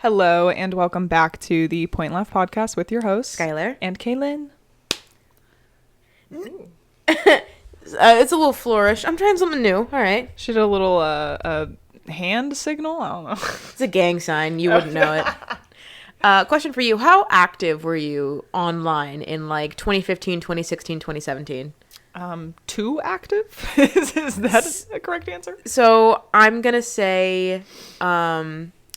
Hello and welcome back to the Point Left podcast with your hosts, Skyler and Kaylynne. It's a little flourish. I'm trying something new. All right. She did a little hand signal. I don't know. It's a gang sign. You wouldn't know it. Question for you. How active were you online in like 2015, 2016, 2017? Too active? Is that a correct answer? So I'm going to say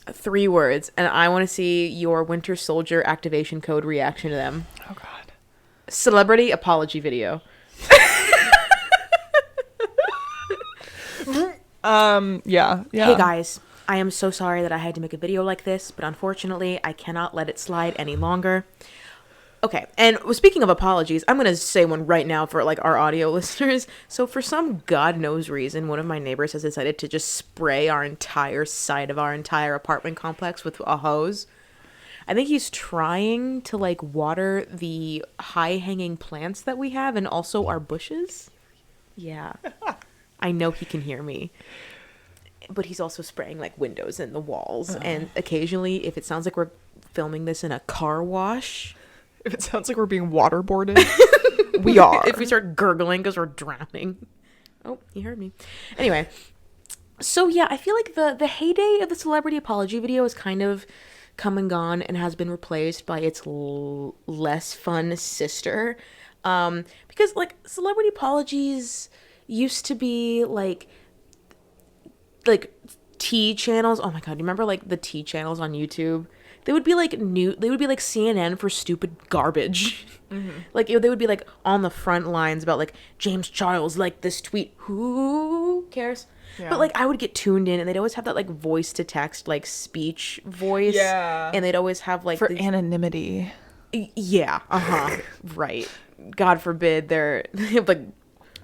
3 words, and I want to see your Winter Soldier activation code reaction to them. Oh, God. Celebrity apology video. Yeah. Hey guys, I am so sorry that I had to make a video like this, but unfortunately I cannot let it slide any longer. Okay, and speaking of apologies, I'm going to say one right now for like our audio listeners. So for some God knows reason, one of my neighbors has decided to just spray our entire side of our entire apartment complex with a hose. I think he's trying to like water the high hanging plants that we have and also our bushes. Yeah. I know he can hear me. But he's also spraying like windows and the walls. And occasionally, if it sounds like we're filming this in a car wash, If it sounds like we're being waterboarded, we are. if we start gurgling because we're drowning. Oh, he heard me. Anyway. So yeah, I feel like the heyday of the celebrity apology video is kind of come and gone and has been replaced by its less fun sister. Because like celebrity apologies used to be like tea channels. Oh my God, you remember like the tea channels on YouTube? They would be like CNN for stupid garbage. Mm-hmm. Like they would be like on the front lines about like James Charles liked this tweet. Who cares? Yeah. But like I would get tuned in and they'd always have that like voice to text like speech voice. Yeah. And they'd always have like for anonymity. Yeah. Right. God forbid they have like.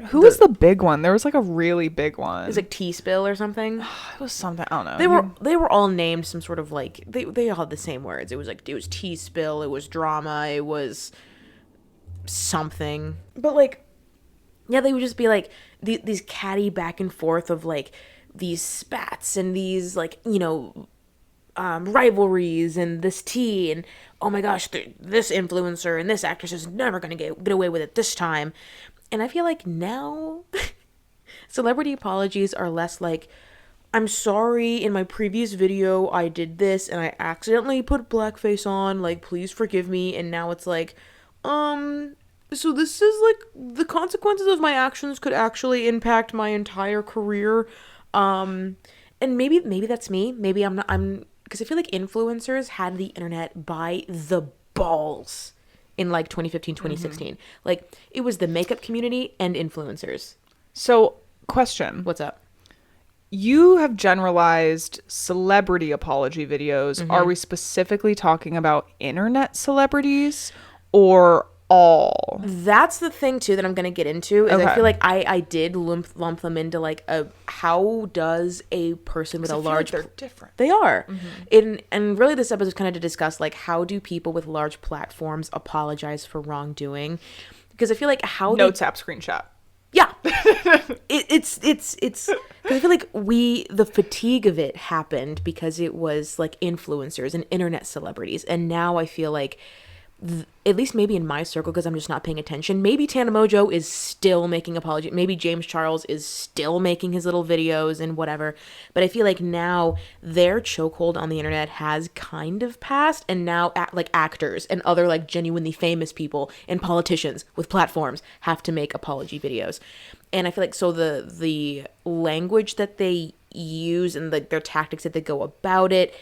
Who was the big one? There was like a really big one. It was like T-Spill or something. It was something. I don't know. They were all named some sort of like they all had the same words. It was T-Spill. It was drama. It was something. But like, yeah, they would just be like these catty back and forth of like these spats and these like rivalries and this tea and oh my gosh, this influencer and this actress is never gonna get away with it this time. And I feel like now celebrity apologies are less like, I'm sorry, in my previous video I did this and I accidentally put blackface on, like please forgive me. And now it's like, so this is like the consequences of my actions could actually impact my entire career. And maybe that's me. Maybe I'm because I feel like influencers had the internet by the balls in like 2015, 2016. Mm-hmm. Like it was the makeup community and influencers. So question. What's up? You have generalized celebrity apology videos. Mm-hmm. Are we specifically talking about internet celebrities or all? That's the thing too that I'm going to get into is okay. I feel like I did lump them into like how does a person with a large... Like they're different. They are. Mm-hmm. And really this episode is kind of to discuss like how do people with large platforms apologize for wrongdoing? Because I feel like how... Notes app screenshot. Yeah. it's because I feel like the fatigue of it happened because it was like influencers and internet celebrities. And now I feel like at least maybe in my circle, because I'm just not paying attention, maybe Tana Mojo is still making apology. Maybe James Charles is still making his little videos and whatever. But I feel like now their chokehold on the internet has kind of passed. And now like actors and other like genuinely famous people and politicians with platforms have to make apology videos. And I feel like so the language that they use and their tactics that they go about it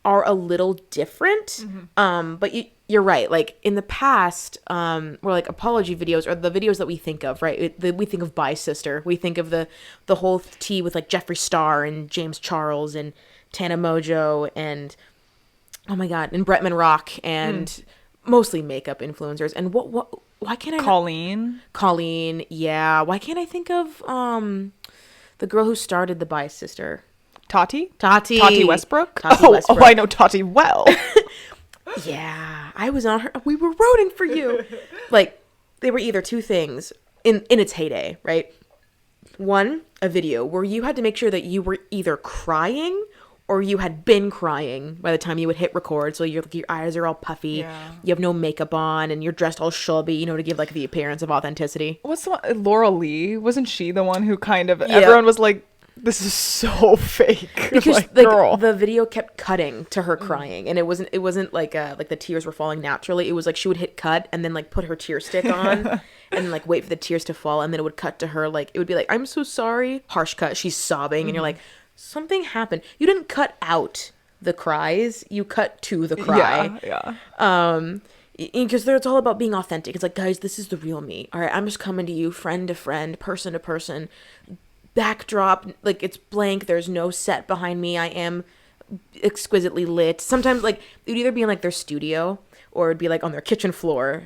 are a little different. Mm-hmm. But you're right. Like in the past, where like apology videos are the videos that we think of, right? We think of Bye Sister. We think of the whole tea with like Jeffree Star and James Charles and Tana Mojo and oh my God, and Bretman Rock and mostly makeup influencers. And why can't I... Colleen, yeah. Why can't I think of the girl who started the Bye Sister? Tati Westbrook? Oh, I know Tati well. Yeah, I was on her. We were rooting for you. Like, they were either two things in its heyday, right? One, a video where you had to make sure that you were either crying or you had been crying by the time you would hit record, so your eyes are all puffy, you have no makeup on, and you're dressed all shabby, you know, to give like the appearance of authenticity. What's the one? Laura Lee, wasn't she the one who kind of everyone was like, this is so fake, because like, like girl. the video kept cutting to her crying, and it wasn't like the tears were falling naturally. It was like she would hit cut and then like put her tear stick on and like wait for the tears to fall, and then it would cut to her, like it would be like, I'm so sorry, harsh cut, she's sobbing, and you're like, something happened. You didn't cut out the cries, you cut to the cry. Because it's all about being authentic. It's like, guys, this is the real me. All right, I'm just coming to you friend to friend, person to person, backdrop, like it's blank, there's no set behind me, I am exquisitely lit. Sometimes like it would either be in like their studio or it'd be like on their kitchen floor,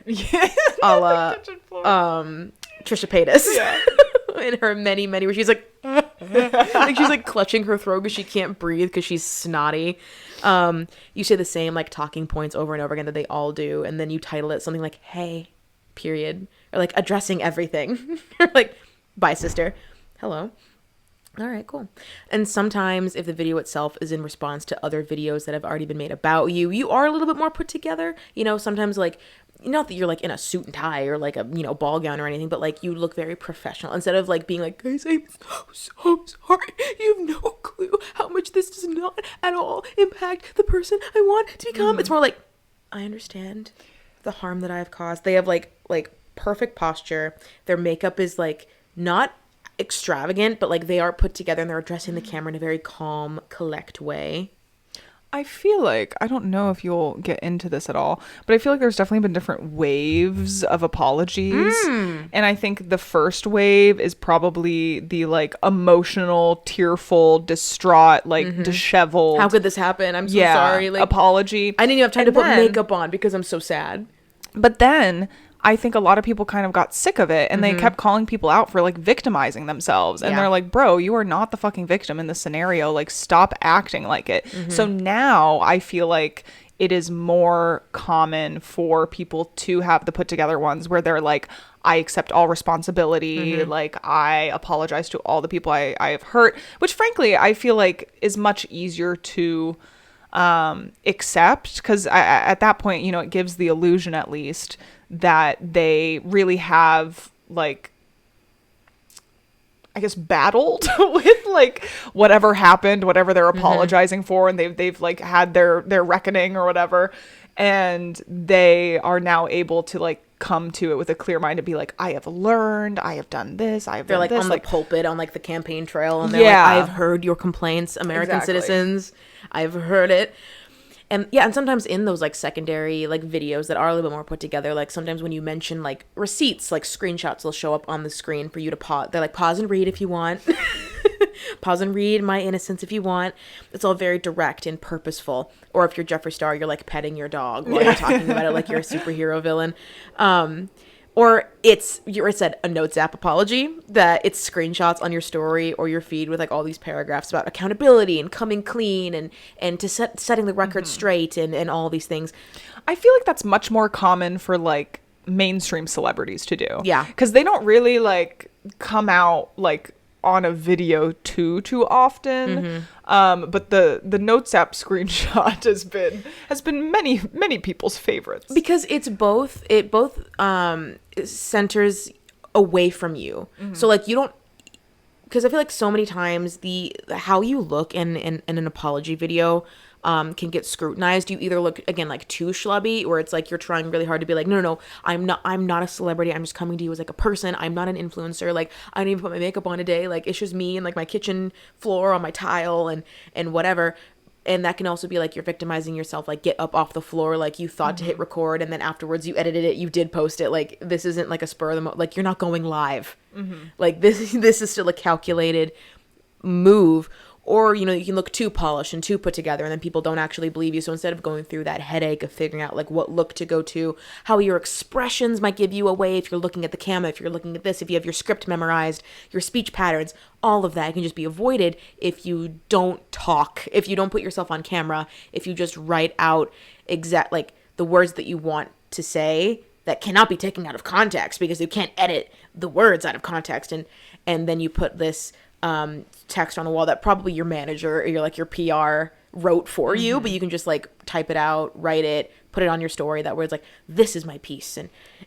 a la Trisha Paytas in her many where she's like like she's like clutching her throat because she can't breathe because she's snotty. You say the same like talking points over and over again that they all do, and then you title it something like, hey, period, or like addressing everything. Or like, bye sister, hello. All right, cool. And sometimes if the video itself is in response to other videos that have already been made about you, you are a little bit more put together. You know, sometimes like, not that you're like in a suit and tie or like a, you know, ball gown or anything, but like you look very professional instead of like being like, guys, I'm so sorry. You have no clue how much this does not at all impact the person I want to become. It's more like, I understand the harm that I've caused. They have like perfect posture. Their makeup is like not extravagant, but like they are put together and they're addressing the camera in a very calm, collect way. I feel like, I don't know if you'll get into this at all, but I feel like there's definitely been different waves of apologies. And I think the first wave is probably the like emotional, tearful, distraught, like disheveled. How could this happen? I'm so sorry. Like, apology. I didn't even have time to put makeup on because I'm so sad. But then I think a lot of people kind of got sick of it and they kept calling people out for like victimizing themselves. And they're like, bro, you are not the fucking victim in this scenario. Like, stop acting like it. So now I feel like it is more common for people to have the put together ones where they're like, I accept all responsibility. Like, I apologize to all the people I have hurt, which frankly, I feel like is much easier to accept, because at that point, you know, it gives the illusion at least that they really have like, I guess, battled with like whatever happened, whatever they're apologizing for, and they've like had their reckoning or whatever, and they are now able to like come to it with a clear mind and be like, I have learned, I have done this, I have they're done like this. on like the pulpit on like the campaign trail, and they're like, I've heard your complaints, American citizens, I've heard it. And yeah, and sometimes in those like secondary like videos that are a little bit more put together, like sometimes when you mention like receipts, like screenshots will show up on the screen for you to pause. They're like, pause and read if you want. Pause and read my innocence if you want. It's all very direct and purposeful. Or if you're Jeffree Star, you're like petting your dog while you're talking about it like you're a superhero villain. Or it's a notes app apology, that it's screenshots on your story or your feed with like all these paragraphs about accountability and coming clean and to setting the record straight and all these things. I feel like that's much more common for like mainstream celebrities to do. Yeah. Because they don't really like come out like on a video too often. But the notes app screenshot has been many people's favorites, because it both centers away from you. So like you don't, because I feel like so many times the how you look in an apology video can get scrutinized. You either look, again, like too schlubby, or it's like you're trying really hard to be like, no, I'm not a celebrity, I'm just coming to you as like a person, I'm not an influencer, like I didn't even put my makeup on today, like it's just me and like my kitchen floor on my tile and whatever. And that can also be like you're victimizing yourself, like get up off the floor, like you thought to hit record and then afterwards you edited it, you did post it, like this isn't like a spur of the moment, like you're not going live. Like this is still a calculated move. Or, you know, you can look too polished and too put together and then people don't actually believe you. So instead of going through that headache of figuring out like what look to go to, how your expressions might give you away if you're looking at the camera, if you're looking at this, if you have your script memorized, your speech patterns, all of that can just be avoided if you don't talk, if you don't put yourself on camera, if you just write out exact like the words that you want to say that cannot be taken out of context, because you can't edit the words out of context, and then you put this text on the wall that probably your manager or your PR wrote for you, but you can just like type it out, write it, put it on your story, that where it's like, this is my piece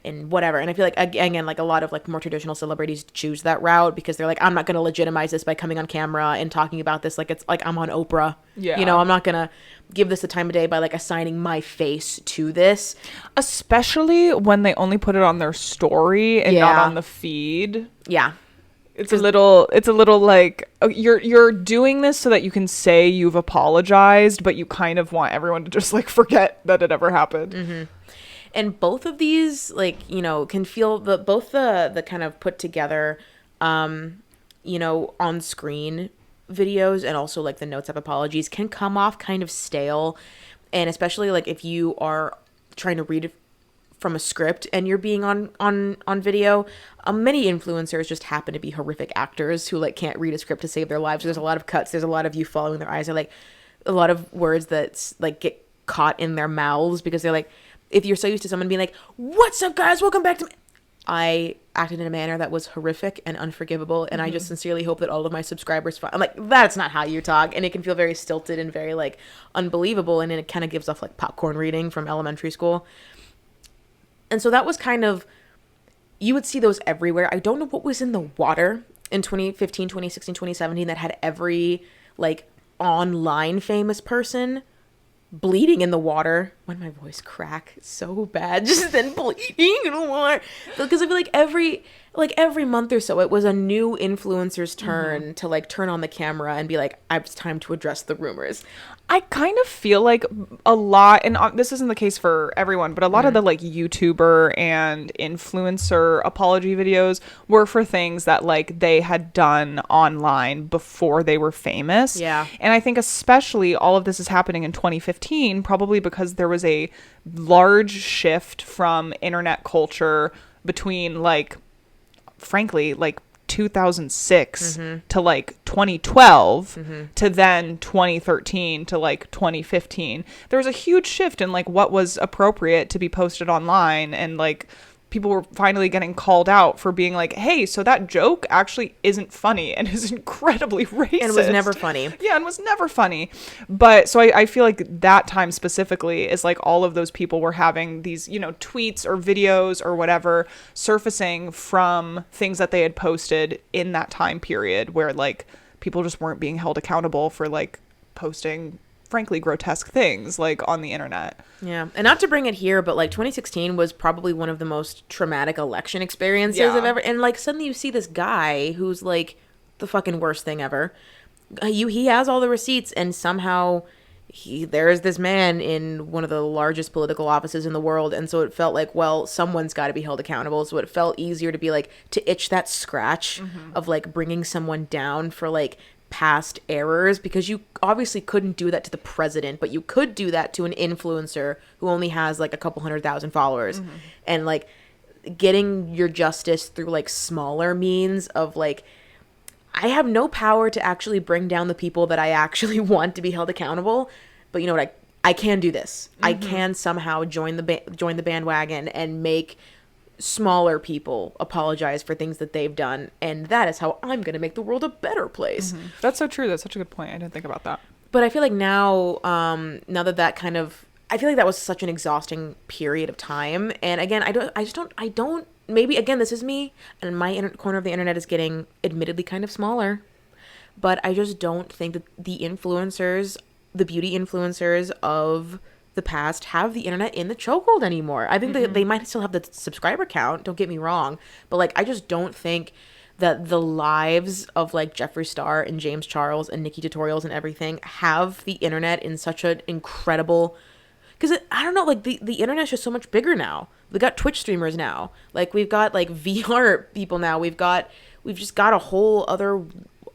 and whatever. And I feel like, again, like a lot of like more traditional celebrities choose that route because they're like, I'm not going to legitimize this by coming on camera and talking about this like it's like I'm on Oprah. Yeah. You know, I'm not going to give this the time of day by like assigning my face to this. Especially when they only put it on their story and not on the feed. Yeah. It's a little like, you're doing this so that you can say you've apologized, but you kind of want everyone to just like forget that it ever happened. Mm-hmm. And both of these, like, you know, can feel both the kind of put together, you know, on screen videos and also like the notes of apologies can come off kind of stale. And especially like if you are trying to read from a script and you're being on video, many influencers just happen to be horrific actors who like can't read a script to save their lives. There's a lot of cuts. There's a lot of you following their eyes. Or like a lot of words that like get caught in their mouths because they're like, if you're so used to someone being like, what's up guys, welcome back to me. I acted in a manner that was horrific and unforgivable, and I just sincerely hope that all of my subscribers I'm like, that's not how you talk. And it can feel very stilted and very like unbelievable, and then it kind of gives off like popcorn reading from elementary school. And so that was kind of, you would see those everywhere. I don't know what was in the water in 2015, 2016, 2017 that had every like online famous person bleeding in the water. When my voice crack so bad, just then bleeding in the water. Because I feel like every month or so, it was a new influencer's turn to like turn on the camera and be like, it's time to address the rumors. I kind of feel like a lot, and this isn't the case for everyone, but a lot of the like YouTuber and influencer apology videos were for things that like they had done online before they were famous. Yeah. And I think especially all of this is happening in 2015, probably because there was a large shift from internet culture between like, frankly, like 2006 to like 2012 to then 2013 to like 2015. There was a huge shift in like what was appropriate to be posted online, and like people were finally getting called out for being like, hey, so that joke actually isn't funny and is incredibly racist. And was never funny. Yeah, and was never funny. But so I feel like that time specifically is like all of those people were having these, you know, tweets or videos or whatever surfacing from things that they had posted in that time period where like people just weren't being held accountable for like posting frankly grotesque things like on the internet. Yeah. And not to bring it here, but like 2016 was probably one of the most traumatic election experiences I've ever, and like suddenly you see this guy who's like the fucking worst thing ever. He has all the receipts, and somehow there's this man in one of the largest political offices in the world, and so it felt like, well, someone's got to be held accountable. So it felt easier to be like, to itch that scratch of like bringing someone down for like past errors, because you obviously couldn't do that to the president, but you could do that to an influencer who only has like a couple 100,000 followers. And like getting your justice through like smaller means of like, I have no power to actually bring down the people that I actually want to be held accountable, but you know what, I can do this. I can somehow join the bandwagon and make smaller people apologize for things that they've done, and that is how I'm going to make the world a better place. That's so true. That's such a good point. I didn't think about that. But I feel like now that kind of, I feel like that was such an exhausting period of time. And again, I don't maybe again, this is me, and my corner of the internet is getting admittedly kind of smaller, but I just don't think that the beauty influencers of the past have the internet in the chokehold anymore. I think they might still have the subscriber count, don't get me wrong, but like I just don't think that the lives of like Jeffree Star and James Charles and Nikki Tutorials and everything have the internet in such an incredible, because I don't know, like the internet's just so much bigger now. We got Twitch streamers now, like we've got like VR people now, we've just got a whole other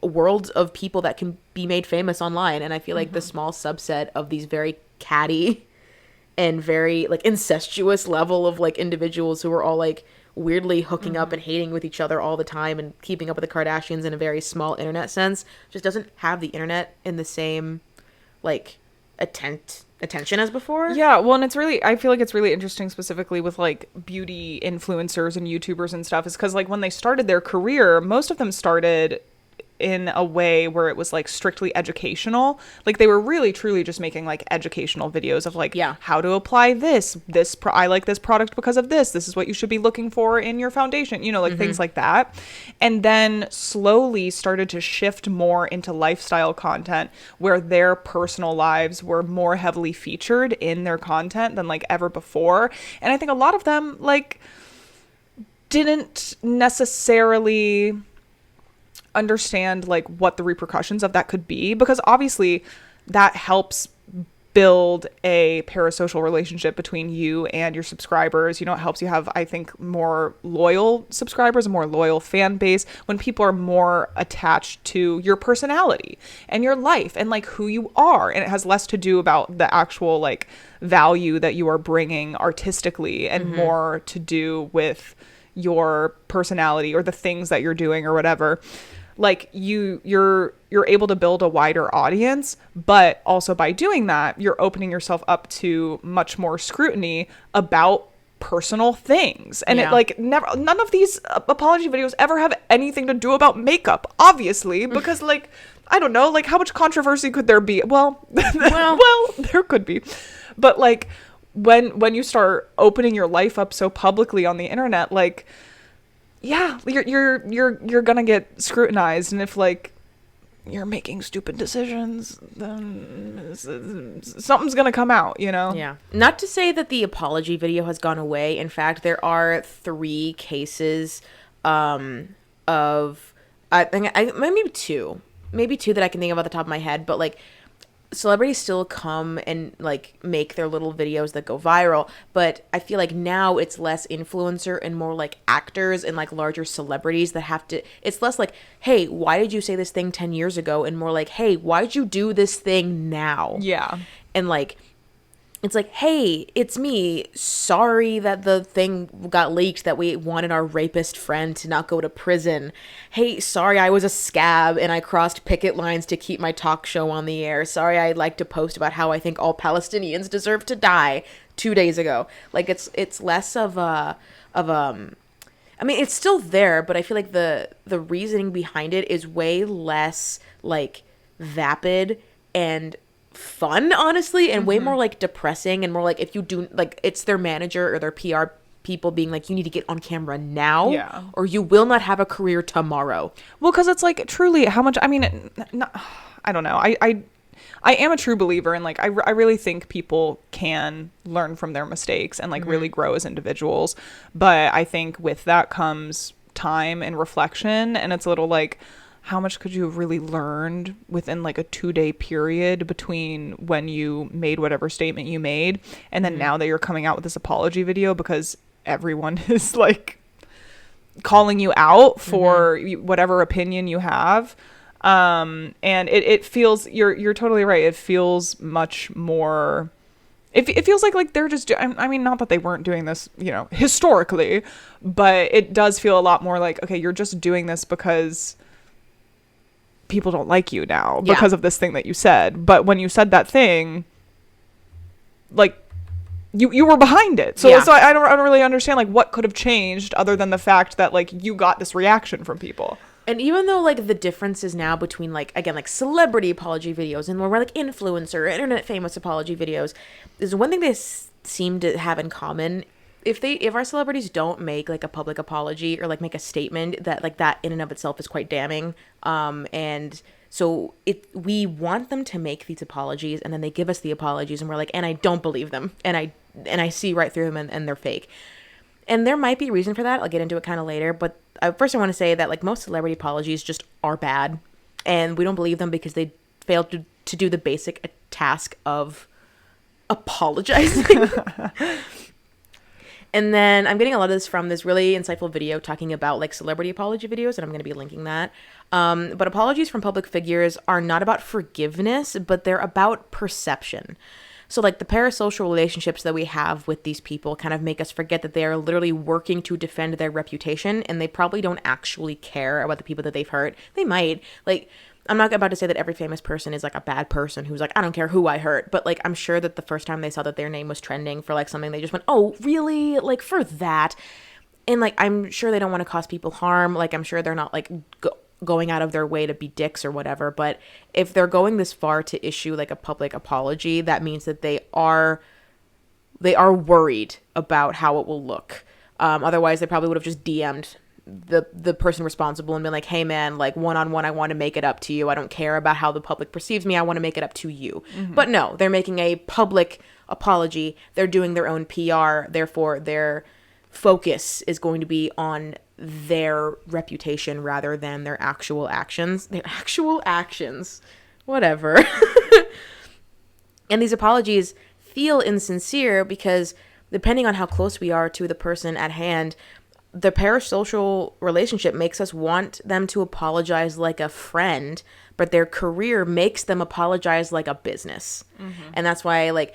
world of people that can be made famous online. And I feel like the small subset of these very catty and very like incestuous level of like individuals who are all like weirdly hooking up and hating with each other all the time and keeping up with the Kardashians in a very small internet sense just doesn't have the internet in the same like attention as before. Yeah, well, and I feel like it's really interesting specifically with like beauty influencers and YouTubers and stuff, is because like when they started their career, most of them started in a way where it was like strictly educational. Like they were really truly just making like educational videos of like how to apply I like this product because of this is what you should be looking for in your foundation, you know, like things like that. And then slowly started to shift more into lifestyle content where their personal lives were more heavily featured in their content than like ever before. And I think a lot of them like didn't necessarily understand like what the repercussions of that could be, because obviously that helps build a parasocial relationship between you and your subscribers. You know, it helps you have, I think, more loyal subscribers, a more loyal fan base when people are more attached to your personality and your life and like who you are. And it has less to do about the actual like value that you are bringing artistically and more to do with your personality or the things that you're doing or whatever. Like you're able to build a wider audience, but also by doing that, you're opening yourself up to much more scrutiny about personal things. And it like none of these apology videos ever have anything to do about makeup, obviously, because like, I don't know, like how much controversy could there be? Well, there could be. But like when you start opening your life up so publicly on the internet, like, yeah, you're gonna get scrutinized, and if like you're making stupid decisions, then something's gonna come out, you know? Yeah. Not to say that the apology video has gone away. In fact, there are 3 cases of I think maybe two that I can think of off the top of my head, but like celebrities still come and like make their little videos that go viral, but I feel like now it's less influencer and more like actors and like larger celebrities that have to, it's less like, hey, why did you say this thing 10 years ago, and more like, hey, why'd you do this thing now? Yeah. And like it's like, hey, it's me. Sorry that the thing got leaked that we wanted our rapist friend to not go to prison. Hey, sorry I was a scab and I crossed picket lines to keep my talk show on the air. Sorry I like to post about how I think all Palestinians deserve to die 2 days ago. Like it's less of a I mean, it's still there, but I feel like the reasoning behind it is way less like vapid and fun, honestly, and way more like depressing, and more like if you do like it's their manager or their PR people being like, you need to get on camera now, or you will not have a career tomorrow. Well, because it's like truly how much, I mean, I don't know. I am a true believer in like I really think people can learn from their mistakes and like really grow as individuals, but I think with that comes time and reflection, and it's a little like, how much could you have really learned within like a 2-day period between when you made whatever statement you made and then now that you're coming out with this apology video because everyone is like calling you out for whatever opinion you have. And it feels, you're totally right. It feels much more, it feels like they're just, I mean, not that they weren't doing this, you know, historically, but it does feel a lot more like, okay, you're just doing this because people don't like you now because of this thing that you said. But when you said that thing, like you were behind it. So I don't really understand like what could have changed other than the fact that like you got this reaction from people. And even though like the difference is now between like, again, like celebrity apology videos and more like influencer, internet famous apology videos, is one thing they seem to have in common. If our celebrities don't make like a public apology or like make a statement that like that in and of itself is quite damning, and so we want them to make these apologies, and then they give us the apologies and we're like, and I don't believe them, and I see right through them, and they're fake. And there might be a reason for that. I'll get into it kind of later, but first I want to say that like most celebrity apologies just are bad, and we don't believe them because they failed to do the basic task of apologizing. And then I'm getting a lot of this from this really insightful video talking about like celebrity apology videos, and I'm going to be linking that. But apologies from public figures are not about forgiveness, but they're about perception. So like the parasocial relationships that we have with these people kind of make us forget that they are literally working to defend their reputation, and they probably don't actually care about the people that they've hurt. They might. Like, I'm not about to say that every famous person is like a bad person who's like, I don't care who I hurt. But like, I'm sure that the first time they saw that their name was trending for like something, they just went, oh, really? Like for that? And like, I'm sure they don't want to cause people harm. Like, I'm sure they're not like going out of their way to be dicks or whatever. But if they're going this far to issue like a public apology, that means that they are worried about how it will look. Otherwise, they probably would have just DM'd the person responsible and been like, hey man, like one-on-one, I want to make it up to you. I don't care about how the public perceives me. I want to make it up to you. But no, they're making a public apology. They're doing their own PR. Therefore, their focus is going to be on their reputation rather than their actual actions. Whatever. And these apologies feel insincere because depending on how close we are to the person at hand, the parasocial relationship makes us want them to apologize like a friend, but their career makes them apologize like a business. And that's why, like,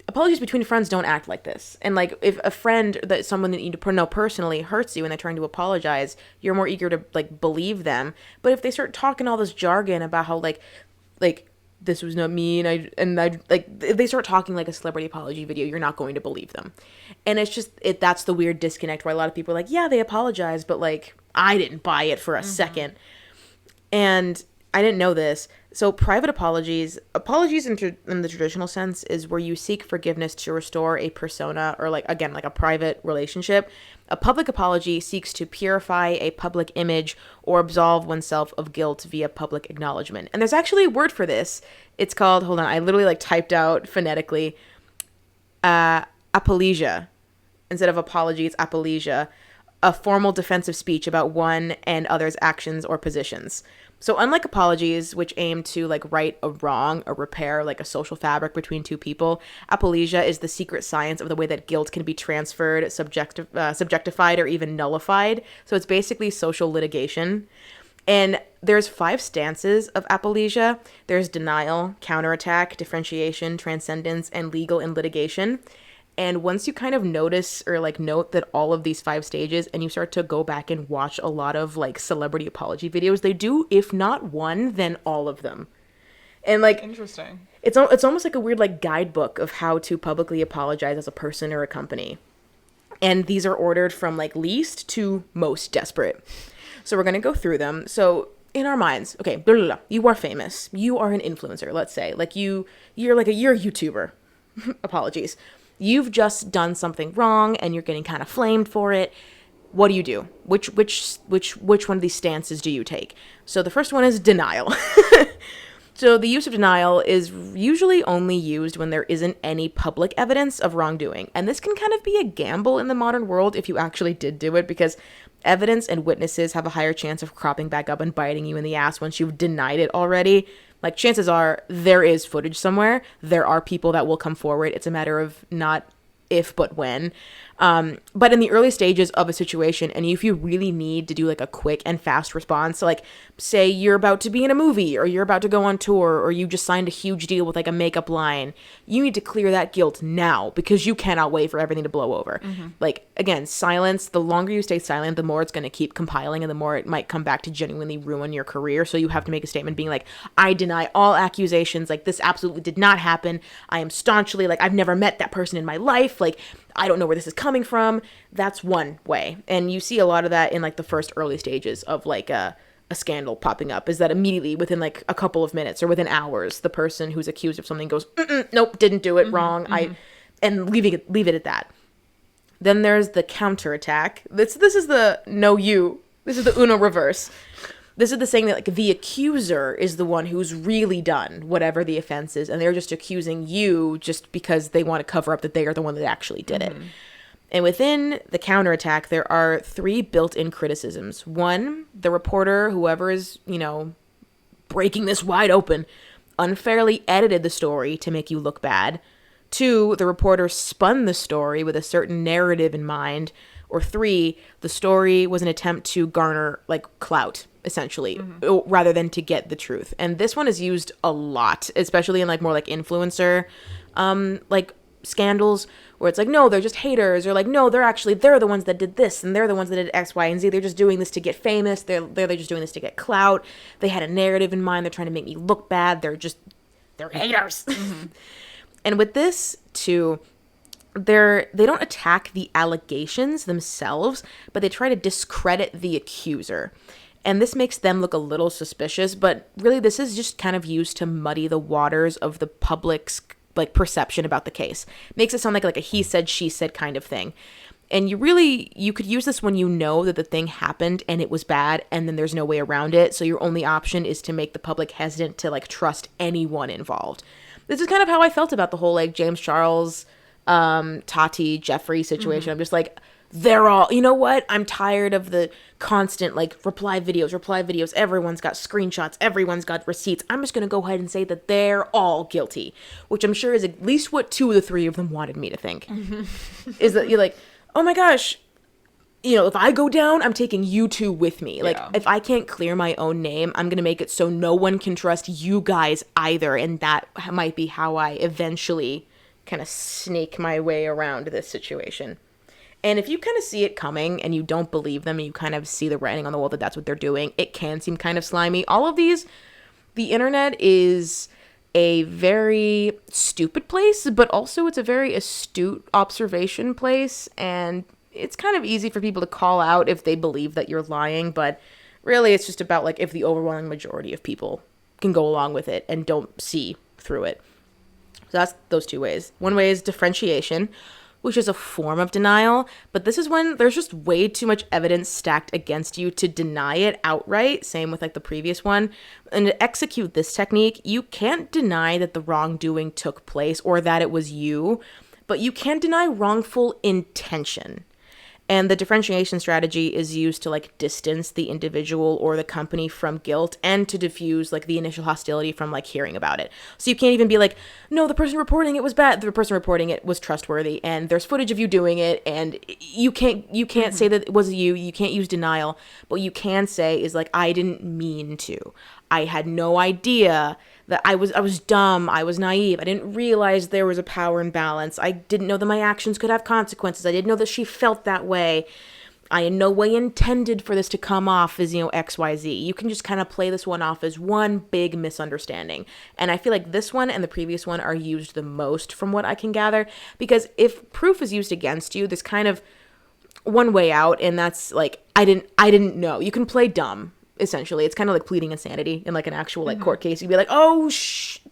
apologies between friends don't act like this. And, like, if a friend, that someone that you know personally hurts you and they're trying to apologize, you're more eager to, like, believe them. But if they start talking all this jargon about how, like, this was not me, and I like, if they start talking like a celebrity apology video, you're not going to believe them. And it's just, that's the weird disconnect where a lot of people are like, yeah, they apologize, but like, I didn't buy it for a second. And I didn't know this. So private apologies in the traditional sense is where you seek forgiveness to restore a persona or, like, again, like a private relationship. A public apology seeks to purify a public image or absolve oneself of guilt via public acknowledgement. And there's actually a word for this. It's called, hold on, I literally like typed out phonetically, Apoleegee. Instead of apology, it's Apoleegee, a formal defensive speech about one and others' actions or positions. So unlike apologies, which aim to, like, right a wrong or repair, like, a social fabric between two people, Apoleegee is the secret science of the way that guilt can be transferred, subjectified, or even nullified. So it's basically social litigation. And there's 5 stances of Apoleegee. There's denial, counterattack, differentiation, transcendence, and legal and litigation. And once you kind of notice or, like, note that all of these 5 stages, and you start to go back and watch a lot of, like, celebrity apology videos, they do, if not one, then all of them. And, like, interesting. It's almost like a weird, like, guidebook of how to publicly apologize as a person or a company. And these are ordered from, like, least to most desperate. So we're going to go through them. So in our minds, okay, blah, blah, blah, you are famous. You are an influencer, let's say. Like, you're a YouTuber. Apologies. You've just done something wrong and you're getting kind of flamed for it. What do you do? Which one of these stances do you take? So the first one is denial. So the use of denial is usually only used when there isn't any public evidence of wrongdoing. And this can kind of be a gamble in the modern world if you actually did do it, because evidence and witnesses have a higher chance of cropping back up and biting you in the ass once you've denied it already. Like, chances are there is footage somewhere. There are people that will come forward. It's a matter of not if, but when. But in the early stages of a situation, and if you really need to do, like, a quick and fast response, so, like, say you're about to be in a movie, or you're about to go on tour, or you just signed a huge deal with, like, a makeup line, you need to clear that guilt now, because you cannot wait for everything to blow over. Like, again, silence, the longer you stay silent, the more it's going to keep compiling, and the more it might come back to genuinely ruin your career. So you have to make a statement being like, I deny all accusations, like, this absolutely did not happen. I am staunchly, like, I've never met that person in my life, like, I don't know where this is coming from. That's one way. And you see a lot of that in, like, the first early stages of, like, a scandal popping up, is that immediately within, like, a couple of minutes or within hours, the person who's accused of something goes, nope, didn't do it, wrong. And leave it at that. Then there's the counterattack. This is the this is the Uno reverse. This is the saying that, like, the accuser is the one who's really done whatever the offense is, and they're just accusing you just because they want to cover up that they are the one that actually did it. And within the counterattack, there are 3 built-in criticisms. 1, the reporter, whoever is, breaking this wide open, unfairly edited the story to make you look bad. 2, the reporter spun the story with a certain narrative in mind. Or 3, the story was an attempt to garner, like, clout, essentially, rather than to get the truth. And this one is used a lot, especially in, like, more, like, influencer, like, scandals, where it's like, no, they're just haters, or like, no, they're the ones that did this, and they're the ones that did X, Y, and Z. They're just doing this to get famous. They're just doing this to get clout. They had a narrative in mind. They're trying to make me look bad. They're haters. And with this too, they don't attack the allegations themselves, but they try to discredit the accuser. And this makes them look a little suspicious, but really this is just kind of used to muddy the waters of the public's like perception about the case. Makes it sound like a he said, she said kind of thing. And you could use this when you know that the thing happened and it was bad and then there's no way around it. So your only option is to make the public hesitant to like trust anyone involved. This is kind of how I felt about the whole like James Charles, Tati, Jeffrey situation. I'm just like, they're all, you know what? I'm tired of the constant like reply videos. Everyone's got screenshots. Everyone's got receipts. I'm just going to go ahead and say that they're all guilty, which I'm sure is at least what 2 of the 3 of them wanted me to think. Is that you're like, oh my gosh, you know, if I go down, I'm taking you 2 with me. Like, if I can't clear my own name, I'm going to make it so no one can trust you guys either. And that might be how I eventually kind of snake my way around this situation. And if you kind of see it coming and you don't believe them and you kind of see the writing on the wall that that's what they're doing, it can seem kind of slimy. All of these, the internet is a very stupid place, but also it's a very astute observation place. And it's kind of easy for people to call out if they believe that you're lying. But really, it's just about like if the overwhelming majority of people can go along with it and don't see through it. So that's those 2 ways. One way is differentiation, which is a form of denial, but this is when there's just way too much evidence stacked against you to deny it outright, same with like the previous one. And to execute this technique, you can't deny that the wrongdoing took place or that it was you, but you can deny wrongful intention. And the differentiation strategy is used to like distance the individual or the company from guilt and to diffuse like the initial hostility from like hearing about it. So you can't even be like, no, the person reporting it was bad. The person reporting it was trustworthy and there's footage of you doing it. And you can't say that it was you. You can't use denial. But what you can say is like, I didn't mean to. I had no idea that I was dumb. I was naive. I didn't realize there was a power imbalance. I didn't know that my actions could have consequences. I didn't know that she felt that way. I in no way intended for this to come off as, XYZ. You can just kind of play this one off as one big misunderstanding. And I feel like this one and the previous one are used the most from what I can gather, because if proof is used against you, there's kind of one way out, and that's like, I didn't know. You can play dumb. Essentially, it's kind of like pleading insanity in like an actual like court case. You'd be like, oh,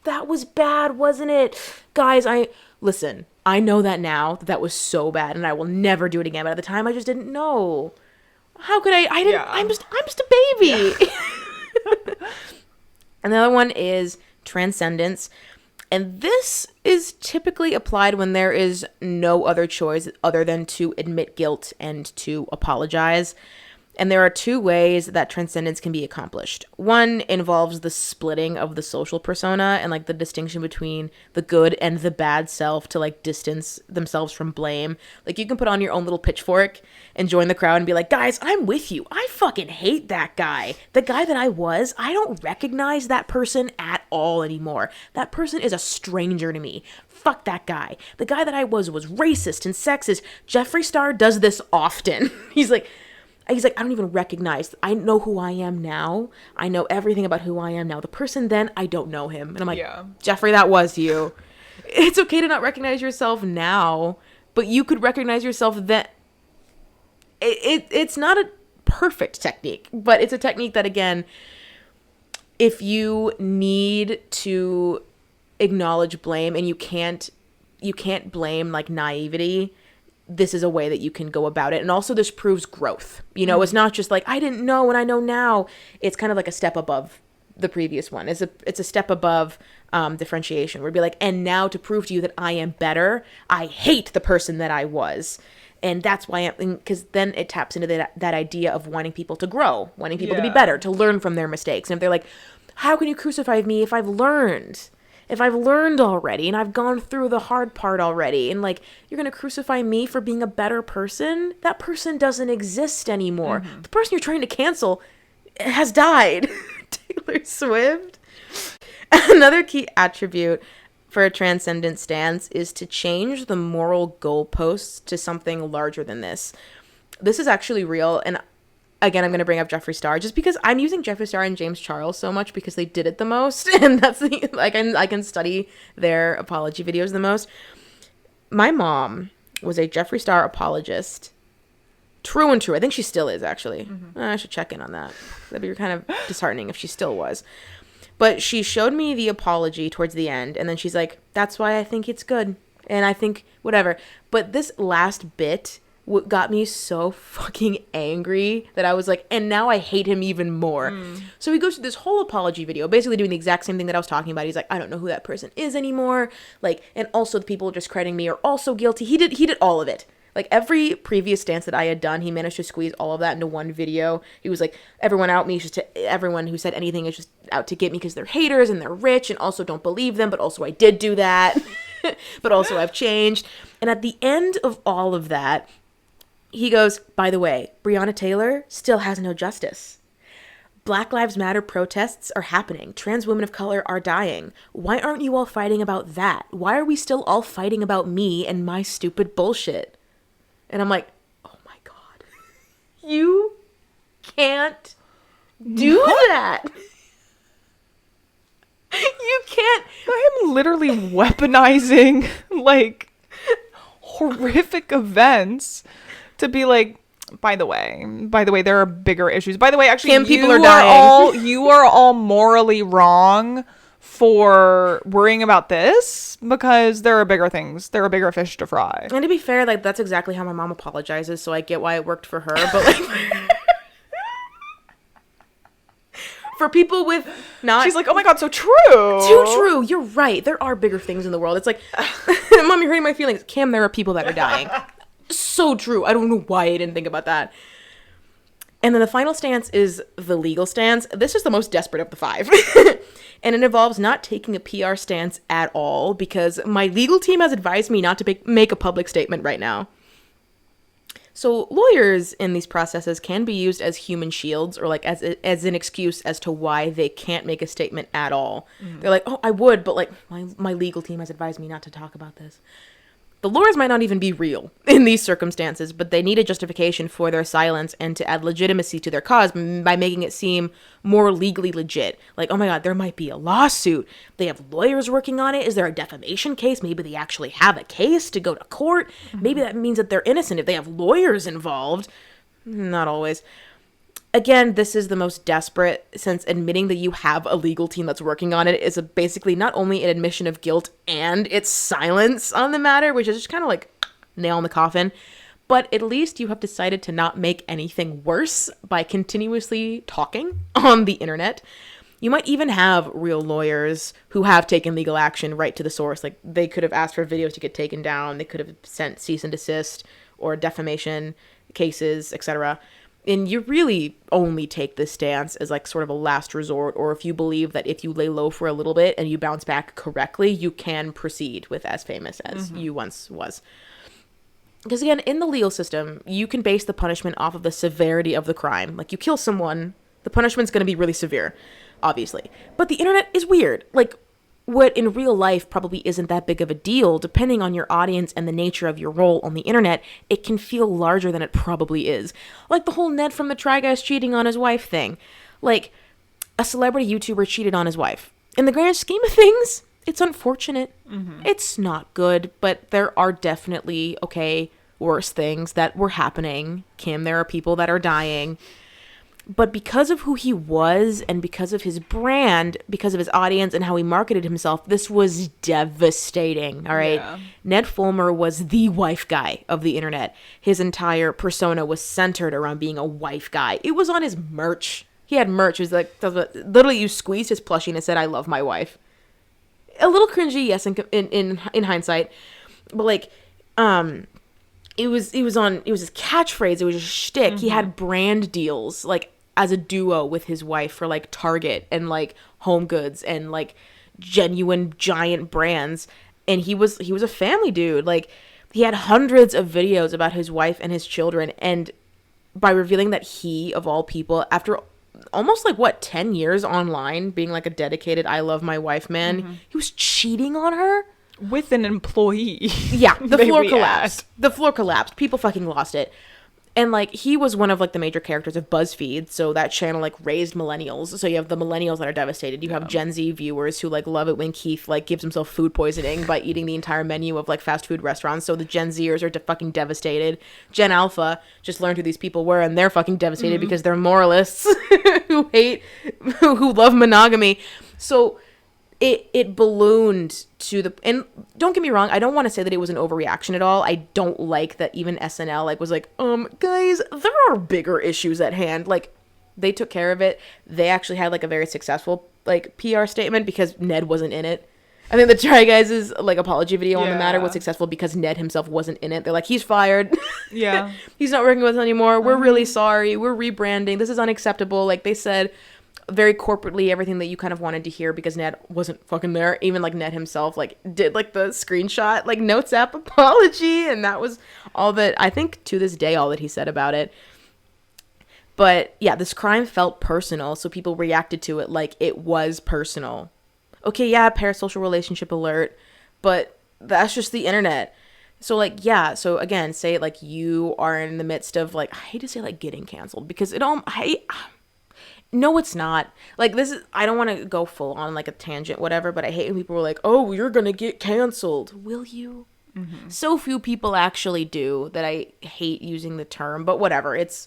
that was bad, wasn't it? Guys, listen, I know that now that was so bad and I will never do it again. But at the time I just didn't know. How could I didn't, yeah. I'm just a baby. Yeah. And the other one is transcendence. And this is typically applied when there is no other choice other than to admit guilt and to apologize. And there are 2 ways that transcendence can be accomplished. One involves the splitting of the social persona and like the distinction between the good and the bad self to like distance themselves from blame. Like you can put on your own little pitchfork and join the crowd and be like, guys, I'm with you. I fucking hate that guy. The guy that I don't recognize that person at all anymore. That person is a stranger to me. Fuck that guy. The guy that I was racist and sexist. Jeffree Star does this often. He's like, I don't even recognize. I know who I am now. I know everything about who I am now. The person then, I don't know him. And I'm like, yeah. Jeffrey, that was you. It's okay to not recognize yourself now, but you could recognize yourself then. It's not a perfect technique, but it's a technique that, again, if you need to acknowledge blame and you can't blame like naivety, this is a way that you can go about it. And also this proves growth. It's not just like, I didn't know and I know now. It's kind of like a step above the previous one. It's a step above differentiation. Where it'd be like, and now to prove to you that I am better, I hate the person that I was. And that's why because then it taps into that idea of wanting people to grow, wanting people to be better, to learn from their mistakes. And if they're like, how can you crucify me if I've learned? If I've learned already and I've gone through the hard part already, and like, you're going to crucify me for being a better person? That person doesn't exist anymore. Mm-hmm. The person you're trying to cancel has died. Taylor Swift. Another key attribute for a transcendent stance is to change the moral goalposts to something larger than this. This is actually real, and again, I'm going to bring up Jeffree Star just because I'm using Jeffree Star and James Charles so much because they did it the most. And that's I can study their apology videos the most. My mom was a Jeffree Star apologist True and true. I think she still is, actually. I should check in on that. That'd be kind of disheartening if she still was. But she showed me the Apoleegee towards the end, and then she's like, that's why I think it's good. And I think whatever. But this last bit got me so fucking angry that I was like, and now I hate him even more. So he goes through this whole Apoleegee video, basically doing the exact same thing that I was talking about. He's like, I don't know who that person is anymore. Like, and also the people discrediting me are also guilty. He did all of it. Like, every previous stance that I had done, he managed to squeeze all of that into one video. He was like, everyone everyone who said anything is just out to get me because they're haters and they're rich, and also don't believe them, but also I did do that. But also I've changed. And at the end of all of that, he goes, by the way, Breonna Taylor still has no justice. Black Lives Matter protests are happening. Trans women of color are dying. Why aren't you all fighting about that? Why are we still all fighting about me and my stupid bullshit? And I'm like, oh my God. You can't do that. You can't. I am literally weaponizing, like, horrific events to be like, by the way, there are bigger issues. By the way, actually, people are dying. You are all morally wrong for worrying about this because there are bigger things. There are bigger fish to fry. And to be fair, like, that's exactly how my mom apologizes, so I get why it worked for her. But, like, for people with not... She's like, oh my God, so true. Too true. You're right. There are bigger things in the world. It's like, Mom, you're hurting my feelings. Cam, there are people that are dying. So true. I don't know why I didn't think about that. And then the final stance is the legal stance. This is the most desperate of the 5. And it involves not taking a PR stance at all because my legal team has advised me not to make a public statement right now. So lawyers in these processes can be used as human shields or like as an excuse as to why they can't make a statement at all. They're like, oh, I would, but like my legal team has advised me not to talk about this. The lawyers might not even be real in these circumstances, but they need a justification for their silence and to add legitimacy to their cause by making it seem more legally legit. Like, oh my God, there might be a lawsuit. They have lawyers working on it. Is there a defamation case? Maybe they actually have a case to go to court. Maybe that means that they're innocent if they have lawyers involved. Not always. Again, this is the most desperate, since admitting that you have a legal team that's working on it is basically not only an admission of guilt and its silence on the matter, which is just kind of like nail in the coffin, but at least you have decided to not make anything worse by continuously talking on the internet. You might even have real lawyers who have taken legal action right to the source. Like, they could have asked for videos to get taken down. They could have sent cease and desist or defamation cases, etc. And you really only take this stance as like sort of a last resort, or if you believe that if you lay low for a little bit and you bounce back correctly, you can proceed with as famous as you once was. Because again, in the legal system, you can base the punishment off of the severity of the crime. Like, you kill someone, the punishment's going to be really severe, obviously. But the internet is weird. Like, what in real life probably isn't that big of a deal, depending on your audience and the nature of your role on the internet, it can feel larger than it probably is. Like the whole Ned from the Try Guys cheating on his wife thing. Like, a celebrity YouTuber cheated on his wife. In the grand scheme of things, it's unfortunate. It's not good, but there are definitely, worse things that were happening. Kim, there are people that are dying. But because of who he was and because of his brand, because of his audience and how he marketed himself, this was devastating, all right? Yeah. Ned Fulmer was the wife guy of the internet. His entire persona was centered around being a wife guy. It was on his merch. He had merch. It was like, literally, you squeezed his plushie and it said, "I love my wife." A little cringy, yes, in hindsight. But like, it was his catchphrase. It was a shtick. He had brand deals, like, as a duo with his wife for like Target and like Home Goods and like genuine giant brands. And he was a family dude. Like, he had hundreds of videos about his wife and his children. And by revealing that he, of all people, after almost like 10 years online being like a dedicated I love my wife man, he was cheating on her with an employee. Yeah, the floor collapsed. The floor collapsed. People fucking lost it. And, like, he was one of, like, the major characters of BuzzFeed, so that channel, like, raised millennials. So you have the millennials that are devastated. You have Gen Z viewers who, like, love it when Keith, like, gives himself food poisoning by eating the entire menu of, like, fast food restaurants. So the Gen Zers are fucking devastated. Gen Alpha just learned who these people were, and they're fucking devastated because they're moralists who love monogamy. So it ballooned to the, and don't get me wrong, I don't want to say that it was an overreaction at all. I don't like that even SNL like was like, guys, there are bigger issues at hand. Like, they took care of it. They actually had like a very successful like PR statement because Ned wasn't in it. I think the Try Guys' like apology video on the matter was successful because Ned himself wasn't in it. They're like, he's fired. Yeah. He's not working with us anymore. We're really sorry. We're rebranding. This is unacceptable. Like, they said very corporately everything that you kind of wanted to hear because Ned wasn't fucking there. Even like Ned himself like did like the screenshot like notes app apology, and that was all that I think to this day all that he said about it. But yeah, this crime felt personal, so people reacted to it like it was personal. Okay, yeah, parasocial relationship alert, but that's just the internet. So like, yeah, so again, say like you are in the midst of like, I hate to say like getting canceled because it all no, it's not. Like, this is, I don't want to go full on, like, a tangent, whatever, but I hate when people are like, oh, you're gonna get canceled. Will you? Mm-hmm. So few people actually do that I hate using the term, but whatever. It's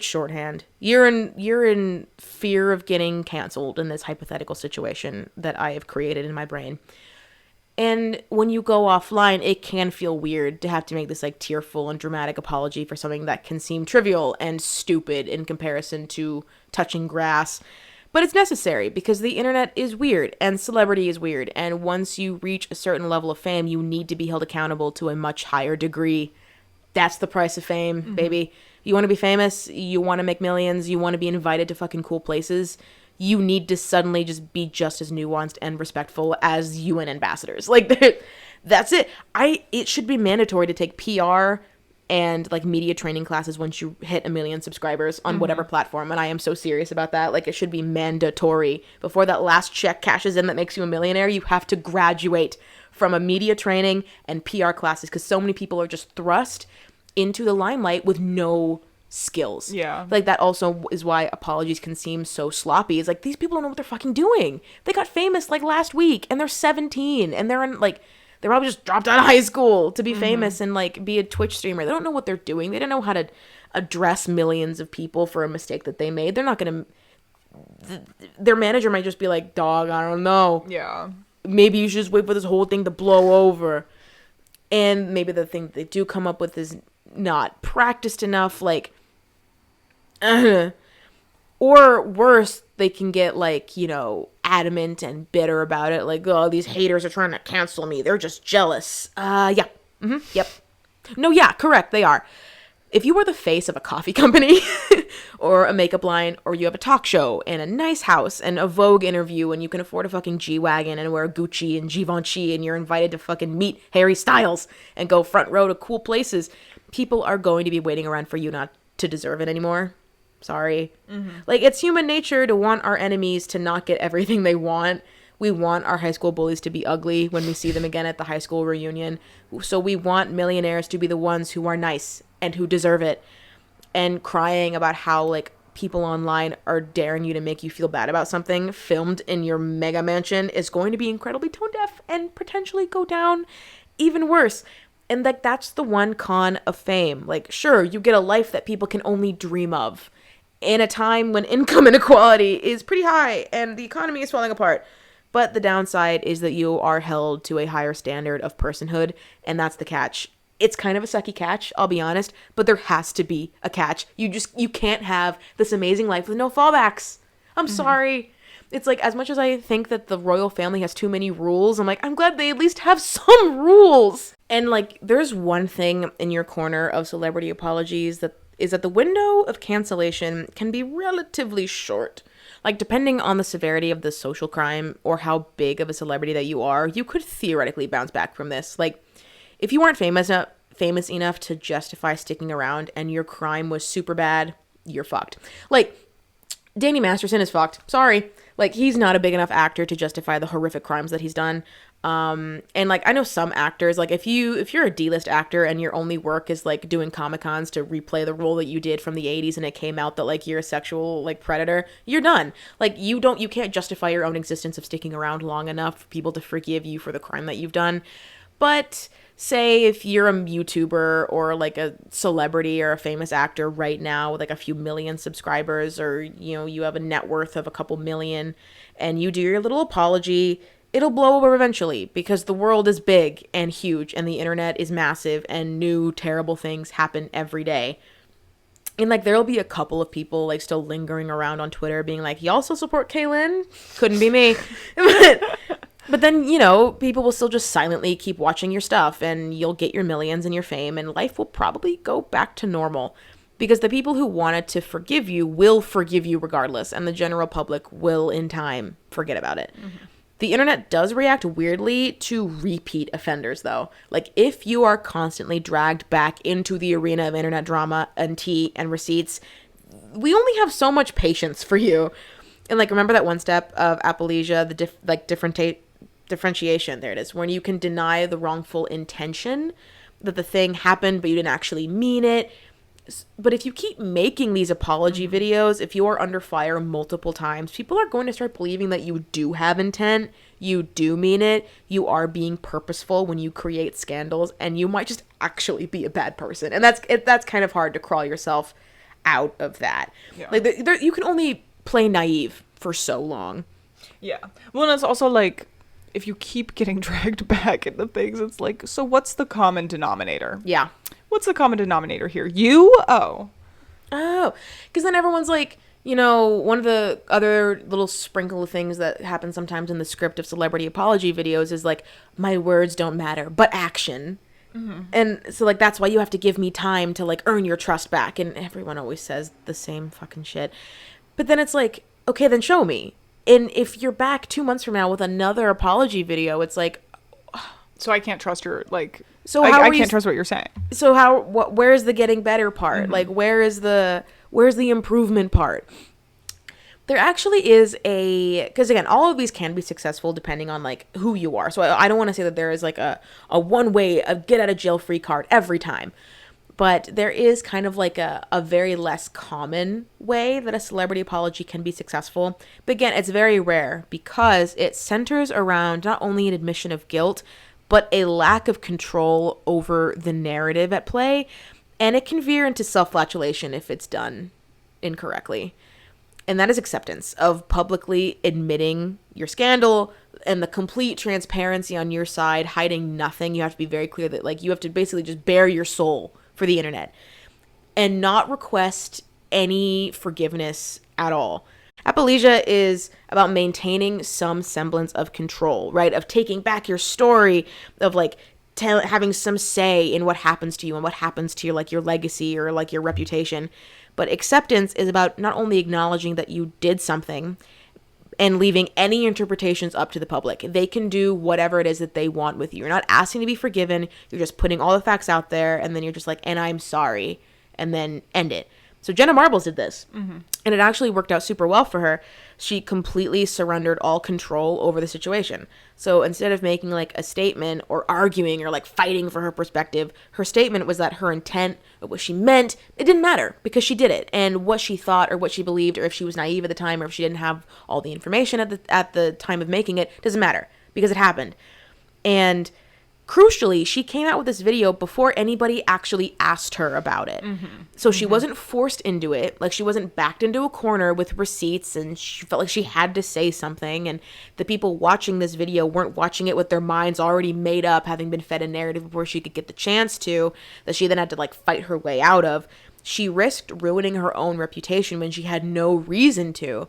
shorthand. You're in fear of getting canceled in this hypothetical situation that I have created in my brain. And when you go offline, it can feel weird to have to make this like tearful and dramatic apology for something that can seem trivial and stupid in comparison to touching grass. But it's necessary because the internet is weird and celebrity is weird. And once you reach a certain level of fame, you need to be held accountable to a much higher degree. That's the price of fame, baby. You want to be famous, you want to make millions, you want to be invited to fucking cool places. You need to suddenly just be just as nuanced and respectful as UN ambassadors. Like, that's it. It should be mandatory to take PR and like media training classes once you hit 1 million subscribers on whatever platform. And I am so serious about that. Like, it should be mandatory. Before that last check cashes in that makes you a millionaire, you have to graduate from a media training and PR classes because so many people are just thrust into the limelight with no skills. Yeah. Like, that also is why apologies can seem so sloppy. It's like, these people don't know what they're fucking doing. They got famous like last week and they're 17 and they're in like, they probably just dropped out of high school to be famous and like be a Twitch streamer. They don't know what they're doing. They don't know how to address millions of people for a mistake that they made. They're not going to, their manager might just be like, dog, I don't know. Yeah. Maybe you should just wait for this whole thing to blow over. And maybe the thing that they do come up with is not practiced enough. Like, or worse, they can get like, you know, adamant and bitter about it. Like, oh, these haters are trying to cancel me. They're just jealous. Yeah. Yep. No, yeah, correct. They are. If you were the face of a coffee company or a makeup line, or you have a talk show and a nice house and a Vogue interview and you can afford a fucking G-Wagon and wear Gucci and Givenchy and you're invited to fucking meet Harry Styles and go front row to cool places, people are going to be waiting around for you not to deserve it anymore. Sorry. Like, it's human nature to want our enemies to not get everything they want. We want our high school bullies to be ugly when we see them again at the high school reunion. So we want millionaires to be the ones who are nice and who deserve it. And crying about how, like, people online are daring you to make you feel bad about something filmed in your mega mansion is going to be incredibly tone deaf and potentially go down even worse. And, like, that's the one con of fame. Like, sure, you get a life that people can only dream of in a time when income inequality is pretty high and the economy is falling apart. But the downside is that you are held to a higher standard of personhood, and that's the catch. It's kind of a sucky catch, I'll be honest, but there has to be a catch. You can't have this amazing life with no fallbacks. I'm sorry. It's like, as much as I think that the royal family has too many rules, I'm like, I'm glad they at least have some rules. And like, there's one thing in your corner of celebrity apologies that is that the window of cancellation can be relatively short. Like, depending on the severity of the social crime or how big of a celebrity that you are, you could theoretically bounce back from this. Like, if you weren't famous enough to justify sticking around and your crime was super bad, you're fucked. Like, Danny Masterson is fucked. Sorry. Like, he's not a big enough actor to justify the horrific crimes that he's done. And like, I know some actors, like if you're a D-list actor and your only work is like doing Comic-Cons to replay the role that you did from the 80s and it came out that like you're a sexual like predator, you're done. Like you can't justify your own existence of sticking around long enough for people to forgive you for the crime that you've done. But say if you're a YouTuber or like a celebrity or a famous actor right now with like a few million subscribers, or you know, you have a net worth of a couple million and you do your little apology, it'll blow over eventually because the world is big and huge and the internet is massive and new terrible things happen every day. And like there'll be a couple of people like still lingering around on Twitter being like, y'all still support Kaylynne? Couldn't be me. But then, you know, people will still just silently keep watching your stuff and you'll get your millions and your fame and life will probably go back to normal. Because the people who wanted to forgive you will forgive you regardless, and the general public will in time forget about it. Mm-hmm. The internet does react weirdly to repeat offenders, though. Like, if you are constantly dragged back into the arena of internet drama and tea and receipts, we only have so much patience for you. And, like, remember that one step of Apoleegee, the differentiation, there it is, when you can deny the wrongful intention that the thing happened, but you didn't actually mean it. But if you keep making these apology videos, if you are under fire multiple times, people are going to start believing that you do have intent, you do mean it, you are being purposeful when you create scandals, and you might just actually be a bad person. And that's kind of hard to crawl yourself out of that. Yeah. Like, you can only play naive for so long. Yeah. Well, and it's also like, if you keep getting dragged back into things, it's like, so what's the common denominator? Yeah. What's the common denominator here? You? Oh. Because then everyone's like, you know, one of the other little sprinkle of things that happen sometimes in the script of celebrity apology videos is like, my words don't matter, but action. Mm-hmm. And so like, that's why you have to give me time to like earn your trust back. And everyone always says the same fucking shit. But then it's like, okay, then show me. And if you're back 2 months from now with another apology video, it's like, so I can't trust your, like, so I can't trust what you're saying. So where's the getting better part? Mm-hmm. Like, where's the improvement part? There actually is because again, all of these can be successful depending on like who you are. So I don't want to say that there is like a one way of get out of jail free card every time. But there is kind of like a very less common way that a celebrity apology can be successful. But again, it's very rare because it centers around not only an admission of guilt, but a lack of control over the narrative at play. And it can veer into self-flagellation if it's done incorrectly. And that is acceptance of publicly admitting your scandal and the complete transparency on your side, hiding nothing. You have to be very clear that like you have to basically just bare your soul for the internet and not request any forgiveness at all. Apoleegee is about maintaining some semblance of control, right? Of taking back your story, of like having some say in what happens to you and what happens to your legacy or like your reputation. But acceptance is about not only acknowledging that you did something and leaving any interpretations up to the public. They can do whatever it is that they want with you. You're not asking to be forgiven. You're just putting all the facts out there, and then you're just like, and I'm sorry, and then end it. So Jenna Marbles did this, mm-hmm. and it actually worked out super well for her. She completely surrendered all control over the situation. So instead of making like a statement or arguing or like fighting for her perspective, her statement was that her intent or what she meant, it didn't matter because she did it. And what she thought or what she believed, or if she was naive at the time or if she didn't have all the information at the time of making it, doesn't matter because it happened. And crucially, she came out with this video before anybody actually asked her about it. Mm-hmm. So she wasn't forced into it. Like, she wasn't backed into a corner with receipts, and she felt like she had to say something. And the people watching this video weren't watching it with their minds already made up, having been fed a narrative before she could get the chance to, that she then had to, like, fight her way out of. She risked ruining her own reputation when she had no reason to.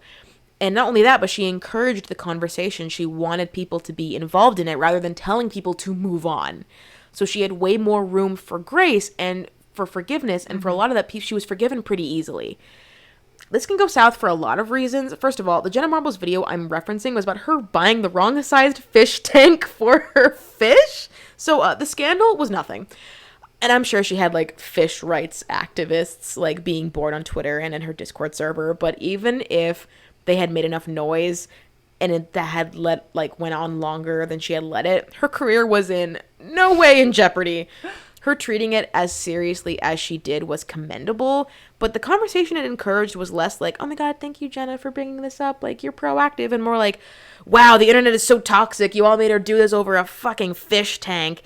And not only that, but she encouraged the conversation. She wanted people to be involved in it rather than telling people to move on. So she had way more room for grace and for forgiveness. And for a lot of that, she was forgiven pretty easily. This can go south for a lot of reasons. First of all, the Jenna Marbles video I'm referencing was about her buying the wrong sized fish tank for her fish. So the scandal was nothing. And I'm sure she had like fish rights activists like being bored on Twitter and in her Discord server. But even if they had made enough noise, that had went on longer than she had let it, her career was in no way in jeopardy. Her treating it as seriously as she did was commendable, but the conversation it encouraged was less like, oh my god, thank you, Jenna, for bringing this up, like, you're proactive, and more like, wow, the internet is so toxic, you all made her do this over a fucking fish tank.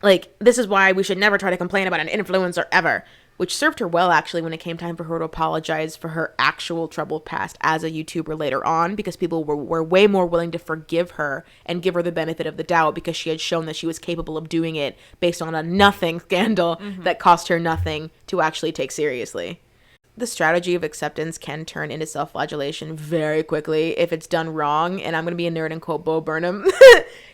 Like, this is why we should never try to complain about an influencer ever. Which served her well, actually, when it came time for her to apologize for her actual troubled past as a YouTuber later on, because people were way more willing to forgive her and give her the benefit of the doubt because she had shown that she was capable of doing it based on a nothing scandal that cost her nothing to actually take seriously. The strategy of acceptance can turn into self-flagellation very quickly if it's done wrong, and I'm going to be a nerd and quote Bo Burnham.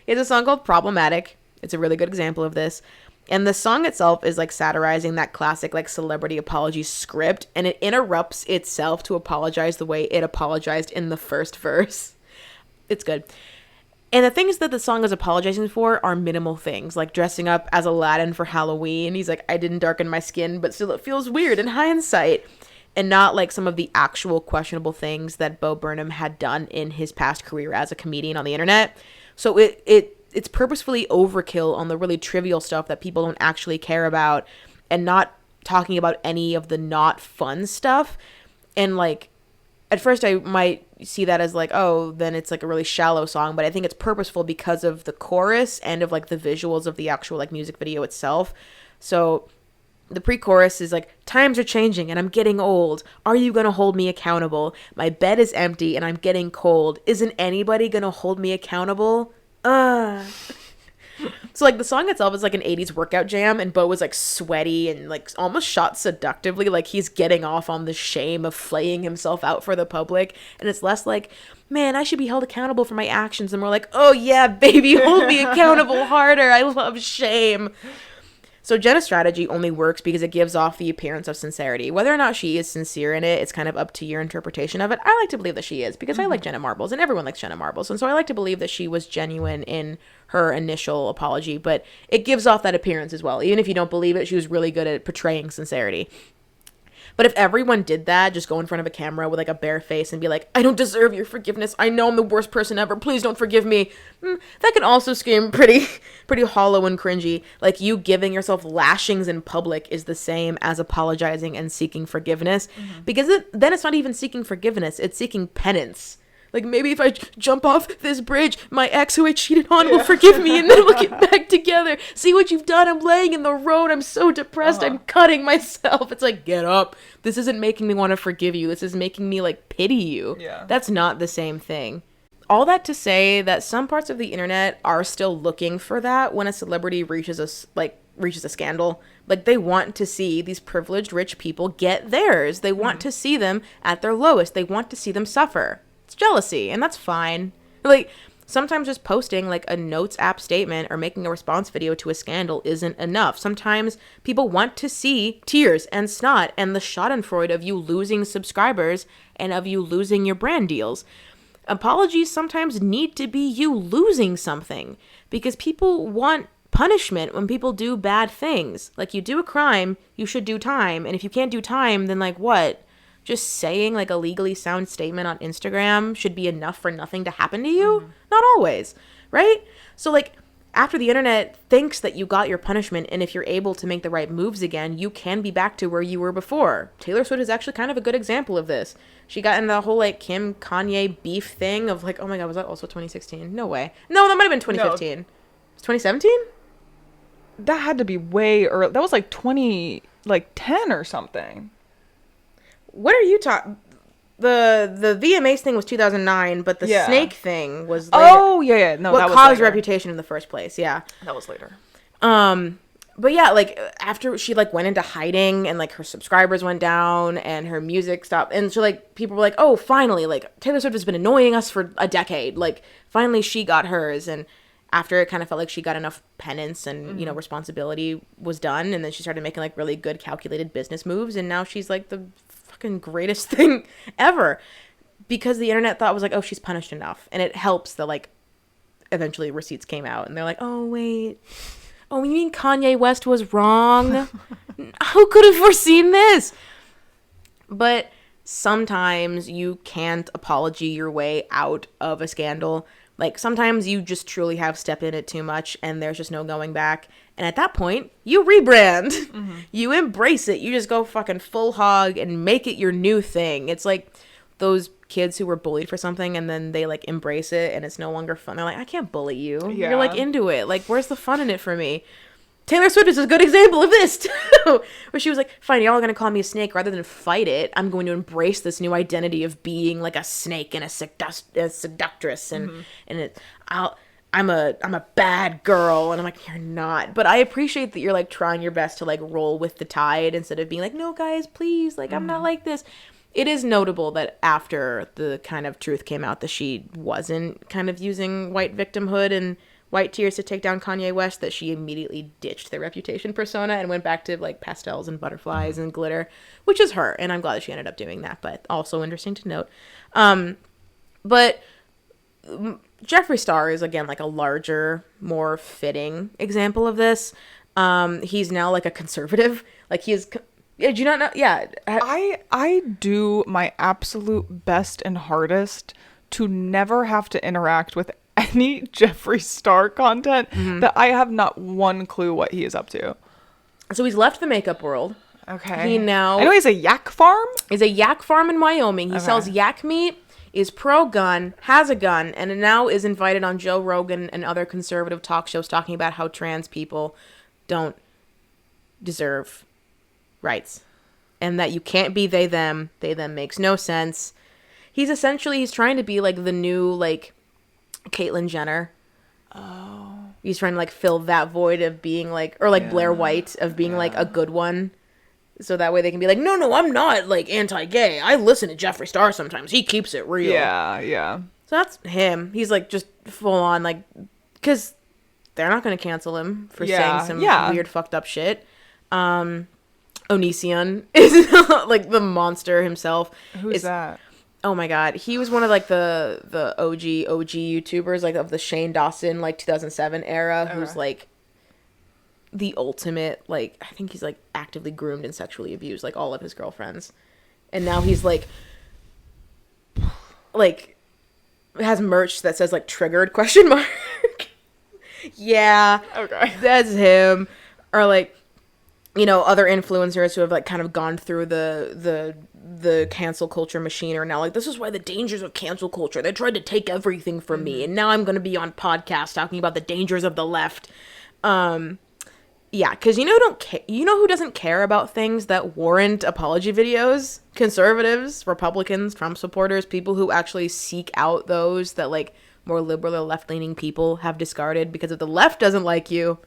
He has a song called Problematic. It's a really good example of this. And the song itself is like satirizing that classic like celebrity apology script, and it interrupts itself to apologize the way it apologized in the first verse. It's good. And the things that the song is apologizing for are minimal things, like dressing up as Aladdin for Halloween. He's like, I didn't darken my skin, but still it feels weird in hindsight. And not like some of the actual questionable things that Bo Burnham had done in his past career as a comedian on the internet. So it's purposefully overkill on the really trivial stuff that people don't actually care about, and not talking about any of the not fun stuff. And like, at first I might see that as like, oh, then it's like a really shallow song, but I think it's purposeful because of the chorus and of like the visuals of the actual like music video itself. So the pre-chorus is like, times are changing and I'm getting old. Are you gonna hold me accountable? My bed is empty and I'm getting cold. Isn't anybody gonna hold me accountable? So like the song itself is like an 80s workout jam, and Bo was like sweaty and like almost shot seductively, like he's getting off on the shame of flaying himself out for the public. And it's less like, man, I should be held accountable for my actions, and more like, oh yeah, baby, hold me accountable harder. I love shame. So Jenna's strategy only works because it gives off the appearance of sincerity. Whether or not she is sincere in it, it's kind of up to your interpretation of it. I like to believe that she is, because I like Jenna Marbles, and everyone likes Jenna Marbles. And so I like to believe that she was genuine in her initial apology, but it gives off that appearance as well. Even if you don't believe it, she was really good at portraying sincerity. But if everyone did that, just go in front of a camera with like a bare face and be like, I don't deserve your forgiveness. I know I'm the worst person ever. Please don't forgive me. That can also scream pretty hollow and cringy. Like, you giving yourself lashings in public is the same as apologizing and seeking forgiveness. Because then it's not even seeking forgiveness. It's seeking penance. Like, maybe if I jump off this bridge, my ex who I cheated on will forgive me, and then we'll get back together. See what you've done? I'm laying in the road. I'm so depressed. I'm cutting myself. It's like, get up. This isn't making me want to forgive you. This is making me, like, pity you. Yeah. That's not the same thing. All that to say that some parts of the internet are still looking for that when a celebrity reaches a scandal. Like, they want to see these privileged rich people get theirs. They want to see them at their lowest. They want to see them suffer. It's jealousy, and that's fine. Like, sometimes just posting like a notes app statement or making a response video to a scandal isn't enough. Sometimes people want to see tears and snot and the schadenfreude of you losing subscribers and of you losing your brand deals. Apologies sometimes need to be you losing something, because people want punishment when people do bad things. Like, you do a crime, you should do time, and if you can't do time, then like what? Just saying like a legally sound statement on Instagram should be enough for nothing to happen to you? Not always, right? So like, after the internet thinks that you got your punishment, and if you're able to make the right moves again, you can be back to where you were before. Taylor Swift is actually kind of a good example of this. She got in the whole like Kim Kanye beef thing of like, oh my god, was that also 2016? No way. No, that might have been 2015. No. Was 2017? That had to be way early. That was like 10 or something. What are you talking? The VMAs thing was 2009, but the snake thing was later. Oh, yeah. No, that was caused Reputation in the first place, yeah. That was later. But yeah, like, after she, like, went into hiding, and, like, her subscribers went down, and her music stopped, and so, like, people were like, oh, finally, like, Taylor Swift has been annoying us for a decade, like, finally she got hers, and after it kind of felt like she got enough penance and, you know, responsibility was done, and then she started making, like, really good calculated business moves, and now she's, like, the fucking greatest thing ever, because the internet thought was like, oh, she's punished enough. And it helps that like eventually receipts came out and they're like, oh wait, oh, you mean Kanye West was wrong? Who could have foreseen this? But sometimes you can't apology your way out of a scandal. Like, sometimes you just truly have stepped in it too much and there's just no going back. And at that point, you rebrand. Mm-hmm. You embrace it. You just go fucking full hog and make it your new thing. It's like those kids who were bullied for something and then they, like, embrace it and it's no longer fun. They're like, I can't bully you. Yeah. You're, like, into it. Like, where's the fun in it for me? Taylor Swift is a good example of this, too. Where she was like, fine, y'all are going to call me a snake. Rather than fight it, I'm going to embrace this new identity of being, like, a snake and a seductress. And, mm-hmm. and I'm a bad girl. And I'm like, you're not. But I appreciate that you're, like, trying your best to, like, roll with the tide instead of being like, no, guys, please. Like, mm-hmm. I'm not like this. It is notable that after the kind of truth came out that she wasn't kind of using white victimhood and white tears to take down Kanye West, that she immediately ditched their reputation persona and went back to, like, pastels and butterflies and glitter, which is her. And I'm glad that she ended up doing that, but also interesting to note. But Jeffree Star is, again, like, a larger, more fitting example of this. He's now, like, a conservative. Like, he is... Yeah, do you not know? Yeah. I do my absolute best and hardest to never have to interact with any Jeffree Star content mm-hmm. that I have not one clue what he is up to. So he's left the makeup world. Okay. I know he's a yak farm? He's a yak farm in Wyoming. He sells yak meat, is pro-gun, has a gun, and now is invited on Joe Rogan and other conservative talk shows talking about how trans people don't deserve rights. And that you can't be they, them. They, them makes no sense. He's trying to be, like, the new, like, Caitlyn Jenner. Oh. He's trying to, like, fill that void of being, like, or, like, Blair White of being, like, a good one. So that way they can be like, no, I'm not, like, anti-gay. I listen to Jeffree Star sometimes. He keeps it real. Yeah. So that's him. He's, like, just full on, like, because they're not going to cancel him for saying some weird fucked up shit. Onision is, like, the monster himself. Who's that? Oh my god, he was one of, like, the OG YouTubers, like, of the Shane Dawson, like, 2007 era, who's, like, the ultimate, like, I think he's, like, actively groomed and sexually abused, like, all of his girlfriends. And now he's, like, has merch that says, like, triggered ? Yeah. Okay. That's him. Or, like, you know, other influencers who have, like, kind of gone through the cancel culture machine are now like, this is why the dangers of cancel culture. They tried to take everything from me, and now I'm going to be on podcasts talking about the dangers of the left. Yeah, because you know who doesn't care about things that warrant apology videos? Conservatives, Republicans, Trump supporters, people who actually seek out those that, like, more liberal or left-leaning people have discarded because if the left doesn't like you,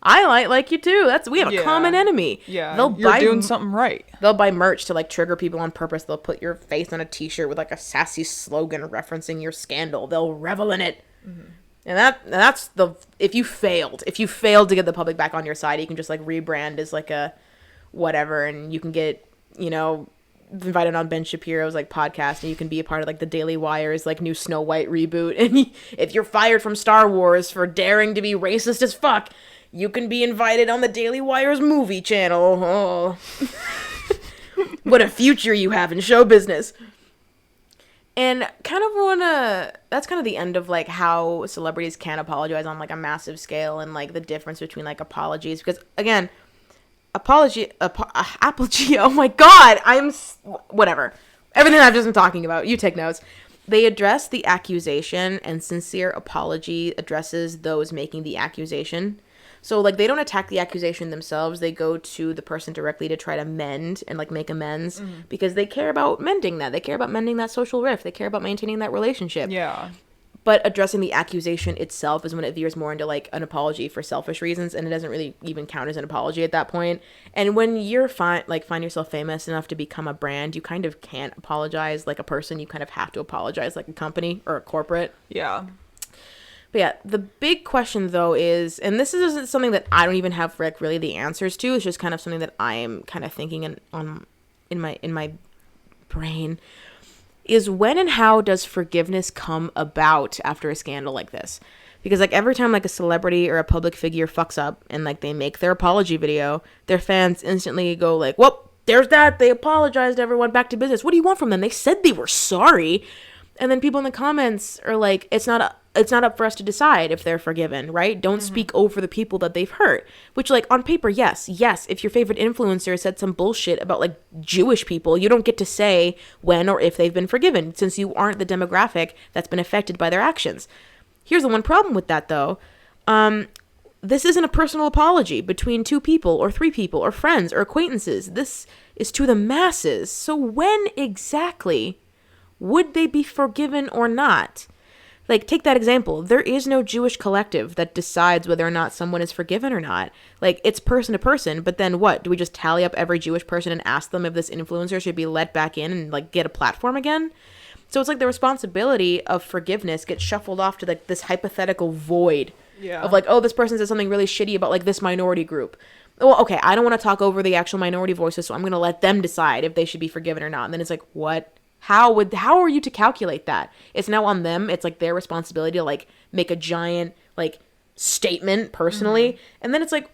I like you too. We have a common enemy. Yeah, you're doing something right. They'll buy merch to, like, trigger people on purpose. They'll put your face on a t-shirt with, like, a sassy slogan referencing your scandal. They'll revel in it. Mm-hmm. And that's if you failed to get the public back on your side, you can just, like, rebrand as, like, a whatever, and you can get, you know, invited on Ben Shapiro's, like, podcast, and you can be a part of, like, the Daily Wire's, like, new Snow White reboot. And if you're fired from Star Wars for daring to be racist as fuck, you can be invited on the Daily Wire's movie channel. Oh. What a future you have in show business. And kind of that's kind of the end of, like, how celebrities can apologize on, like, a massive scale and, like, the difference between, like, apologies. Because, again, Apoleegee, oh my god, whatever. Everything I've just been talking about, you take notes. They address the accusation, and sincere apology addresses those making the accusation. So, like, they don't attack the accusation themselves. They go to the person directly to try to mend and, like, make amends because they care about mending that. They care about mending that social rift. They care about maintaining that relationship. Yeah. But addressing the accusation itself is when it veers more into, like, an apology for selfish reasons, and it doesn't really even count as an apology at that point. And when you're find yourself famous enough to become a brand, you kind of can't apologize like a person. You kind of have to apologize like a company or a corporate. Yeah. But yeah, the big question, though, is, and this isn't something that I don't even have, like, really the answers to. It's just kind of something that I am kind of thinking in my brain, is when and how does forgiveness come about after a scandal like this? Because, like, every time, like, a celebrity or a public figure fucks up and, like, they make their apology video, their fans instantly go, like, well, there's that. They apologized to everyone. Back to business. What do you want from them? They said they were sorry. And then people in the comments are like, it's not up for us to decide if they're forgiven, right? Don't speak over the people that they've hurt. Which, like, on paper, yes. If your favorite influencer said some bullshit about, like, Jewish people, you don't get to say when or if they've been forgiven, since you aren't the demographic that's been affected by their actions. Here's the one problem with that, though. This isn't a personal apology between 2 people or 3 people or friends or acquaintances. This is to the masses. So when exactly would they be forgiven or not? Like, take that example. There is no Jewish collective that decides whether or not someone is forgiven or not. Like, it's person to person, but then what? Do we just tally up every Jewish person and ask them if this influencer should be let back in and, like, get a platform again? So it's like the responsibility of forgiveness gets shuffled off to, like, this hypothetical void of, like, oh, this person said something really shitty about, like, this minority group. Well, okay, I don't want to talk over the actual minority voices, so I'm going to let them decide if they should be forgiven or not. And then it's like, what? How are you to calculate that? It's now on them. It's like their responsibility to, like, make a giant, like, statement personally. And then it's like,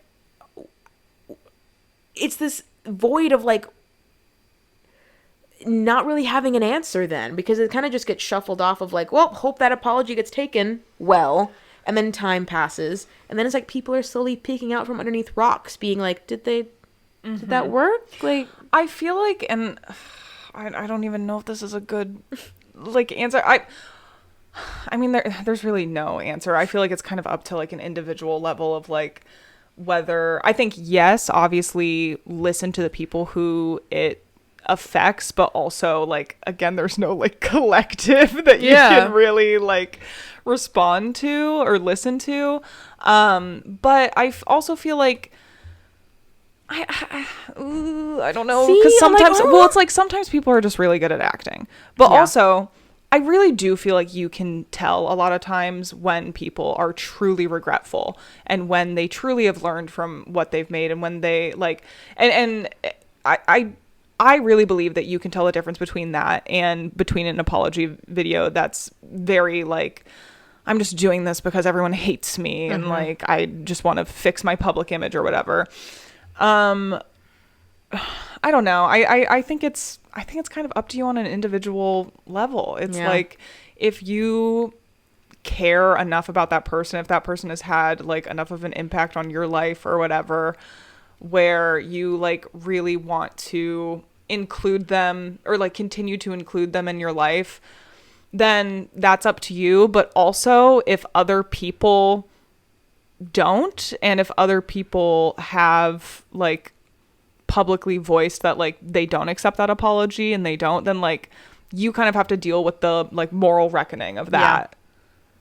it's this void of, like, not really having an answer then, because it kind of just gets shuffled off of, like, well, hope that apology gets taken well. And then time passes. And then it's like people are slowly peeking out from underneath rocks being like, did that work? Like, I feel like, and I don't even know if this is a good, like, answer. I mean, there's really no answer. I feel like it's kind of up to, like, an individual level of, like, whether, I think, yes, obviously listen to the people who it affects, but also, like, again, there's no, like, collective that you can really, like, respond to or listen to. But I also feel like, I don't know, because sometimes, like, well, it's like sometimes people are just really good at acting, but also I really do feel like you can tell a lot of times when people are truly regretful and when they truly have learned from what they've made, and when they, like, and I really believe that you can tell the difference between that and between an apology video that's very, like, I'm just doing this because everyone hates me and, like, I just want to fix my public image or whatever. I don't know. I think it's kind of up to you on an individual level. It's like, if you care enough about that person, if that person has had, like, enough of an impact on your life or whatever, where you, like, really want to include them or, like, continue to include them in your life, then that's up to you. But also, if other people don't, and if other people have, like, publicly voiced that, like, they don't accept that apology and they don't, then, like, you kind of have to deal with the, like, moral reckoning of that.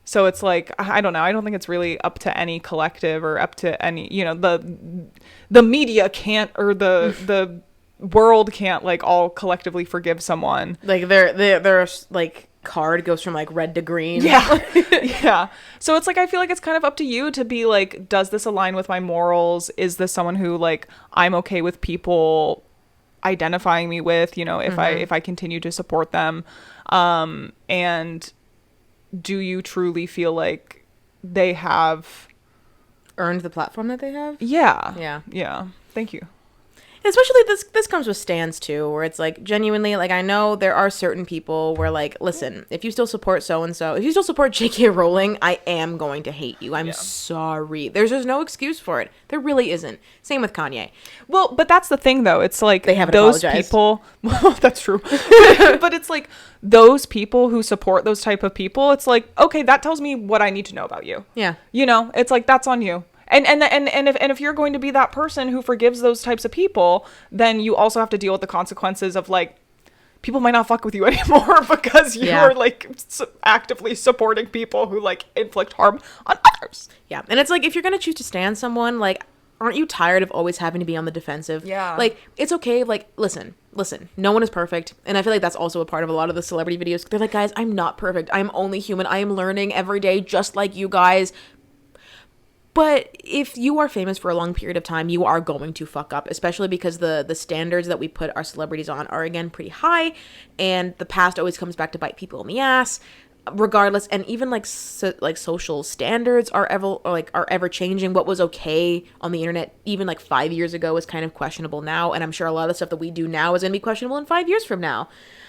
So it's like, I don't know. I don't think it's really up to any collective or up to any, you know, the media can't, or the world can't, like, all collectively forgive someone. Like, they're like, card goes from, like, red to green. Yeah. So it's like, I feel like it's kind of up to you to be like, does this align with my morals? Is this someone who, like, I'm okay with people identifying me with, you know, if I continue to support them? And do you truly feel like they have earned the platform that they have? Yeah. Thank you. Especially this comes with stands too, where it's like, genuinely, like, I know there are certain people where, like, listen, if you still support so-and-so, if you still support J.K. Rowling, I am going to hate you. I'm sorry. There's just no excuse for it. There really isn't. Same with Kanye. Well, but that's the thing, though. It's like, they haven't those apologized. People, well, that's true. But it's like, those people who support those type of people, it's like, okay, that tells me what I need to know about you. Yeah. You know, it's like, that's on you. And if you're going to be that person who forgives those types of people, then you also have to deal with the consequences of, like, people might not fuck with you anymore because you're like actively supporting people who, like, inflict harm on others. Yeah. And it's like, if you're going to choose to stand someone, like, aren't you tired of always having to be on the defensive? Yeah. Like, it's okay. Like, listen, no one is perfect. And I feel like that's also a part of a lot of the celebrity videos. They're like, guys, I'm not perfect. I'm only human. I am learning every day, just like you guys. But if you are famous for a long period of time, you are going to fuck up, especially because the standards that we put our celebrities on are, again, pretty high. And the past always comes back to bite people in the ass. regardless, and even like like social standards are ever changing. What was okay on the internet even like 5 years ago is kind of questionable now, and I'm sure a lot of the stuff that we do now is gonna be questionable in 5 years from now.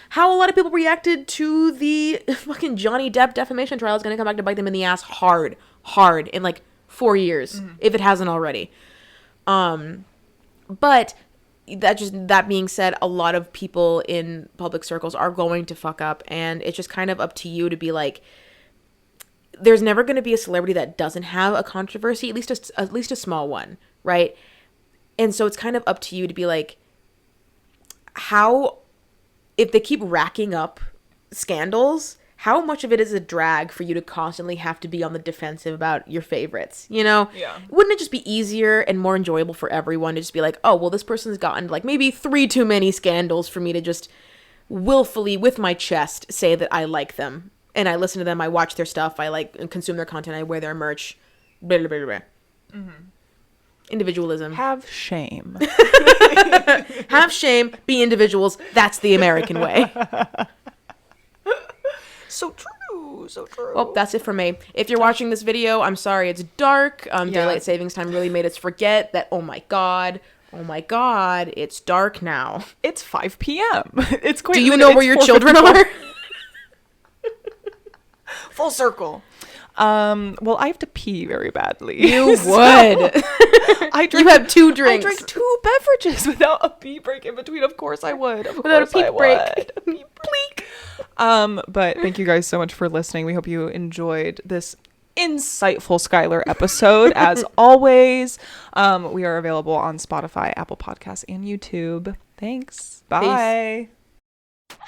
How a lot of people reacted to the fucking Johnny Depp defamation trial is gonna come back to bite them in the ass hard in like 4 years, if it hasn't already. But that being said, a lot of people in public circles are going to fuck up, and it's just kind of up to you to be like, there's never going to be a celebrity that doesn't have a controversy, at least a small one, right? And so it's kind of up to you to be like, how, if they keep racking up scandals, how much of it is a drag for you to constantly have to be on the defensive about your favorites, you know? Yeah. Wouldn't it just be easier and more enjoyable for everyone to just be like, oh, well, this person's gotten like maybe 3 too many scandals for me to just willfully, with my chest, say that I like them. And I listen to them, I watch their stuff, I like and consume their content, I wear their merch, blah, blah, blah, blah. Mm-hmm. Individualism. Have shame. Have shame, be individuals. That's the American way. So true. Well, that's it for me. If you're watching this video, I'm sorry it's dark. Daylight savings time really made us forget that, oh my god, it's dark now. It's 5 p.m. It's quite. Do you know where your children are? Full circle. Well, I have to pee very badly. You would. You have 2 drinks. I drank 2 beverages without a pee break in between. Of course I would. Without a pee break. A pee break. But thank you guys so much for listening. We hope you enjoyed this insightful Skyler episode. As always, we are available on Spotify, Apple Podcasts, and YouTube. Thanks. Bye. Peace.